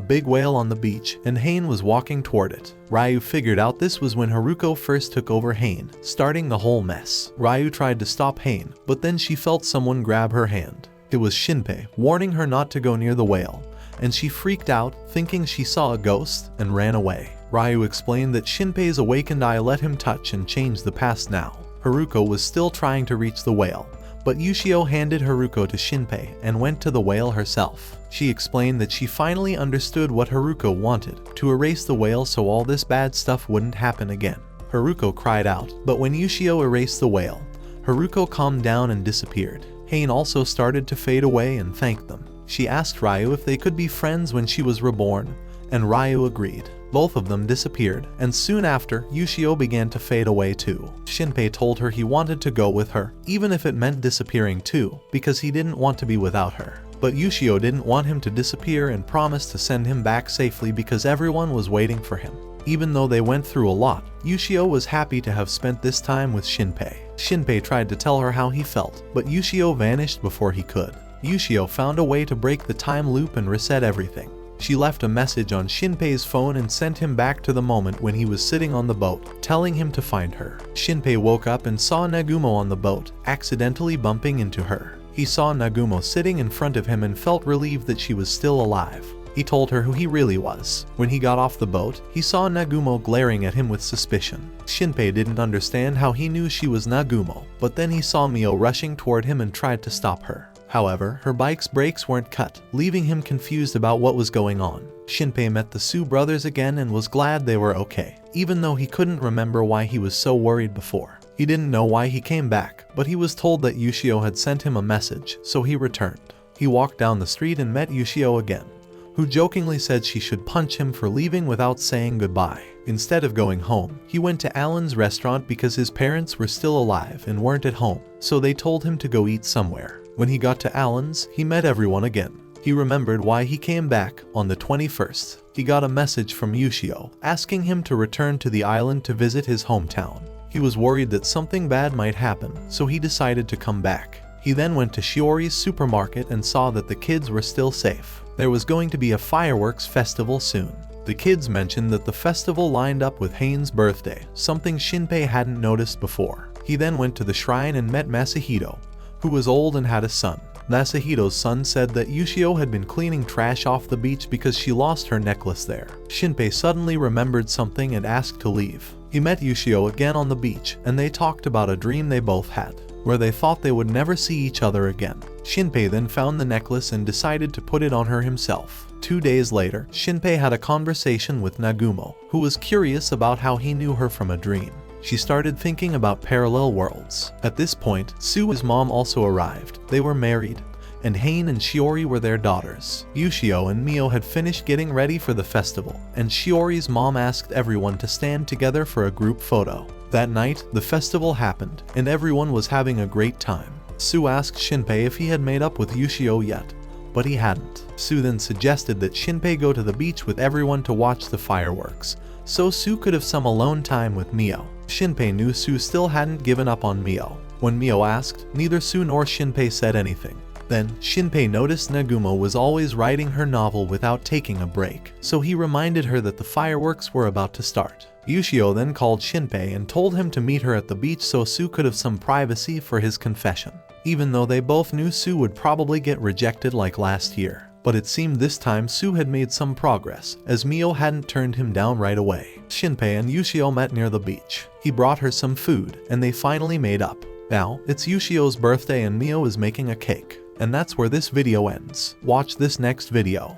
big whale on the beach, and Hain was walking toward it. Ryu figured out this was when Haruko first took over Hain, starting the whole mess. Ryu tried to stop Hain, but then she felt someone grab her hand. It was Shinpei, warning her not to go near the whale, and she freaked out, thinking she saw a ghost, and ran away. Ryu explained that Shinpei's awakened eye let him touch and change the past now. Haruko was still trying to reach the whale, but Ushio handed Haruko to Shinpei and went to the whale herself. She explained that she finally understood what Haruko wanted, to erase the whale so all this bad stuff wouldn't happen again. Haruko cried out, but when Ushio erased the whale, Haruko calmed down and disappeared. Hain also started to fade away and thanked them. She asked Ryu if they could be friends when she was reborn, and Ryu agreed. Both of them disappeared, and soon after, Ushio began to fade away too. Shinpei told her he wanted to go with her, even if it meant disappearing too, because he didn't want to be without her. But Ushio didn't want him to disappear and promised to send him back safely because everyone was waiting for him. Even though they went through a lot, Ushio was happy to have spent this time with Shinpei. Shinpei tried to tell her how he felt, but Ushio vanished before he could. Ushio found a way to break the time loop and reset everything. She left a message on Shinpei's phone and sent him back to the moment when he was sitting on the boat, telling him to find her. Shinpei woke up and saw Nagumo on the boat, accidentally bumping into her. He saw Nagumo sitting in front of him and felt relieved that she was still alive. He told her who he really was. When he got off the boat, he saw Nagumo glaring at him with suspicion. Shinpei didn't understand how he knew she was Nagumo, but then he saw Mio rushing toward him and tried to stop her. However, her bike's brakes weren't cut, leaving him confused about what was going on. Shinpei met the Su brothers again and was glad they were okay, even though he couldn't remember why he was so worried before. He didn't know why he came back, but he was told that Ushio had sent him a message, so he returned. He walked down the street and met Ushio again, who jokingly said she should punch him for leaving without saying goodbye. Instead of going home, he went to Alan's restaurant because his parents were still alive and weren't at home, so they told him to go eat somewhere. When he got to Alan's, he met everyone again. He remembered why he came back on the 21st. He got a message from Ushio, asking him to return to the island to visit his hometown. He was worried that something bad might happen, so he decided to come back. He then went to Shiori's supermarket and saw that the kids were still safe. There was going to be a fireworks festival soon. The kids mentioned that the festival lined up with Hain's birthday, something Shinpei hadn't noticed before. He then went to the shrine and met Masahito, who was old and had a son. Masahito's son said that Ushio had been cleaning trash off the beach because she lost her necklace there. Shinpei suddenly remembered something and asked to leave. He met Ushio again on the beach, and they talked about a dream they both had, where they thought they would never see each other again. Shinpei then found the necklace and decided to put it on her himself. 2 days later, Shinpei had a conversation with Nagumo, who was curious about how he knew her from a dream. She started thinking about parallel worlds. At this point, Su's mom also arrived. They were married, and Hain and Shiori were their daughters. Ushio and Mio had finished getting ready for the festival, and Shiori's mom asked everyone to stand together for a group photo. That night, the festival happened, and everyone was having a great time. Su asked Shinpei if he had made up with Ushio yet, but he hadn't. Su then suggested that Shinpei go to the beach with everyone to watch the fireworks, so Su could have some alone time with Mio. Shinpei knew Su still hadn't given up on Mio. When Mio asked, neither Su nor Shinpei said anything. Then, Shinpei noticed Nagumo was always writing her novel without taking a break, so he reminded her that the fireworks were about to start. Ushio then called Shinpei and told him to meet her at the beach so Su could have some privacy for his confession, even though they both knew Su would probably get rejected like last year. But it seemed this time Su had made some progress, as Mio hadn't turned him down right away. Shinpei and Ushio met near the beach. He brought her some food, and they finally made up. Now, it's Ushio's birthday and Mio is making a cake. And that's where this video ends. Watch this next video.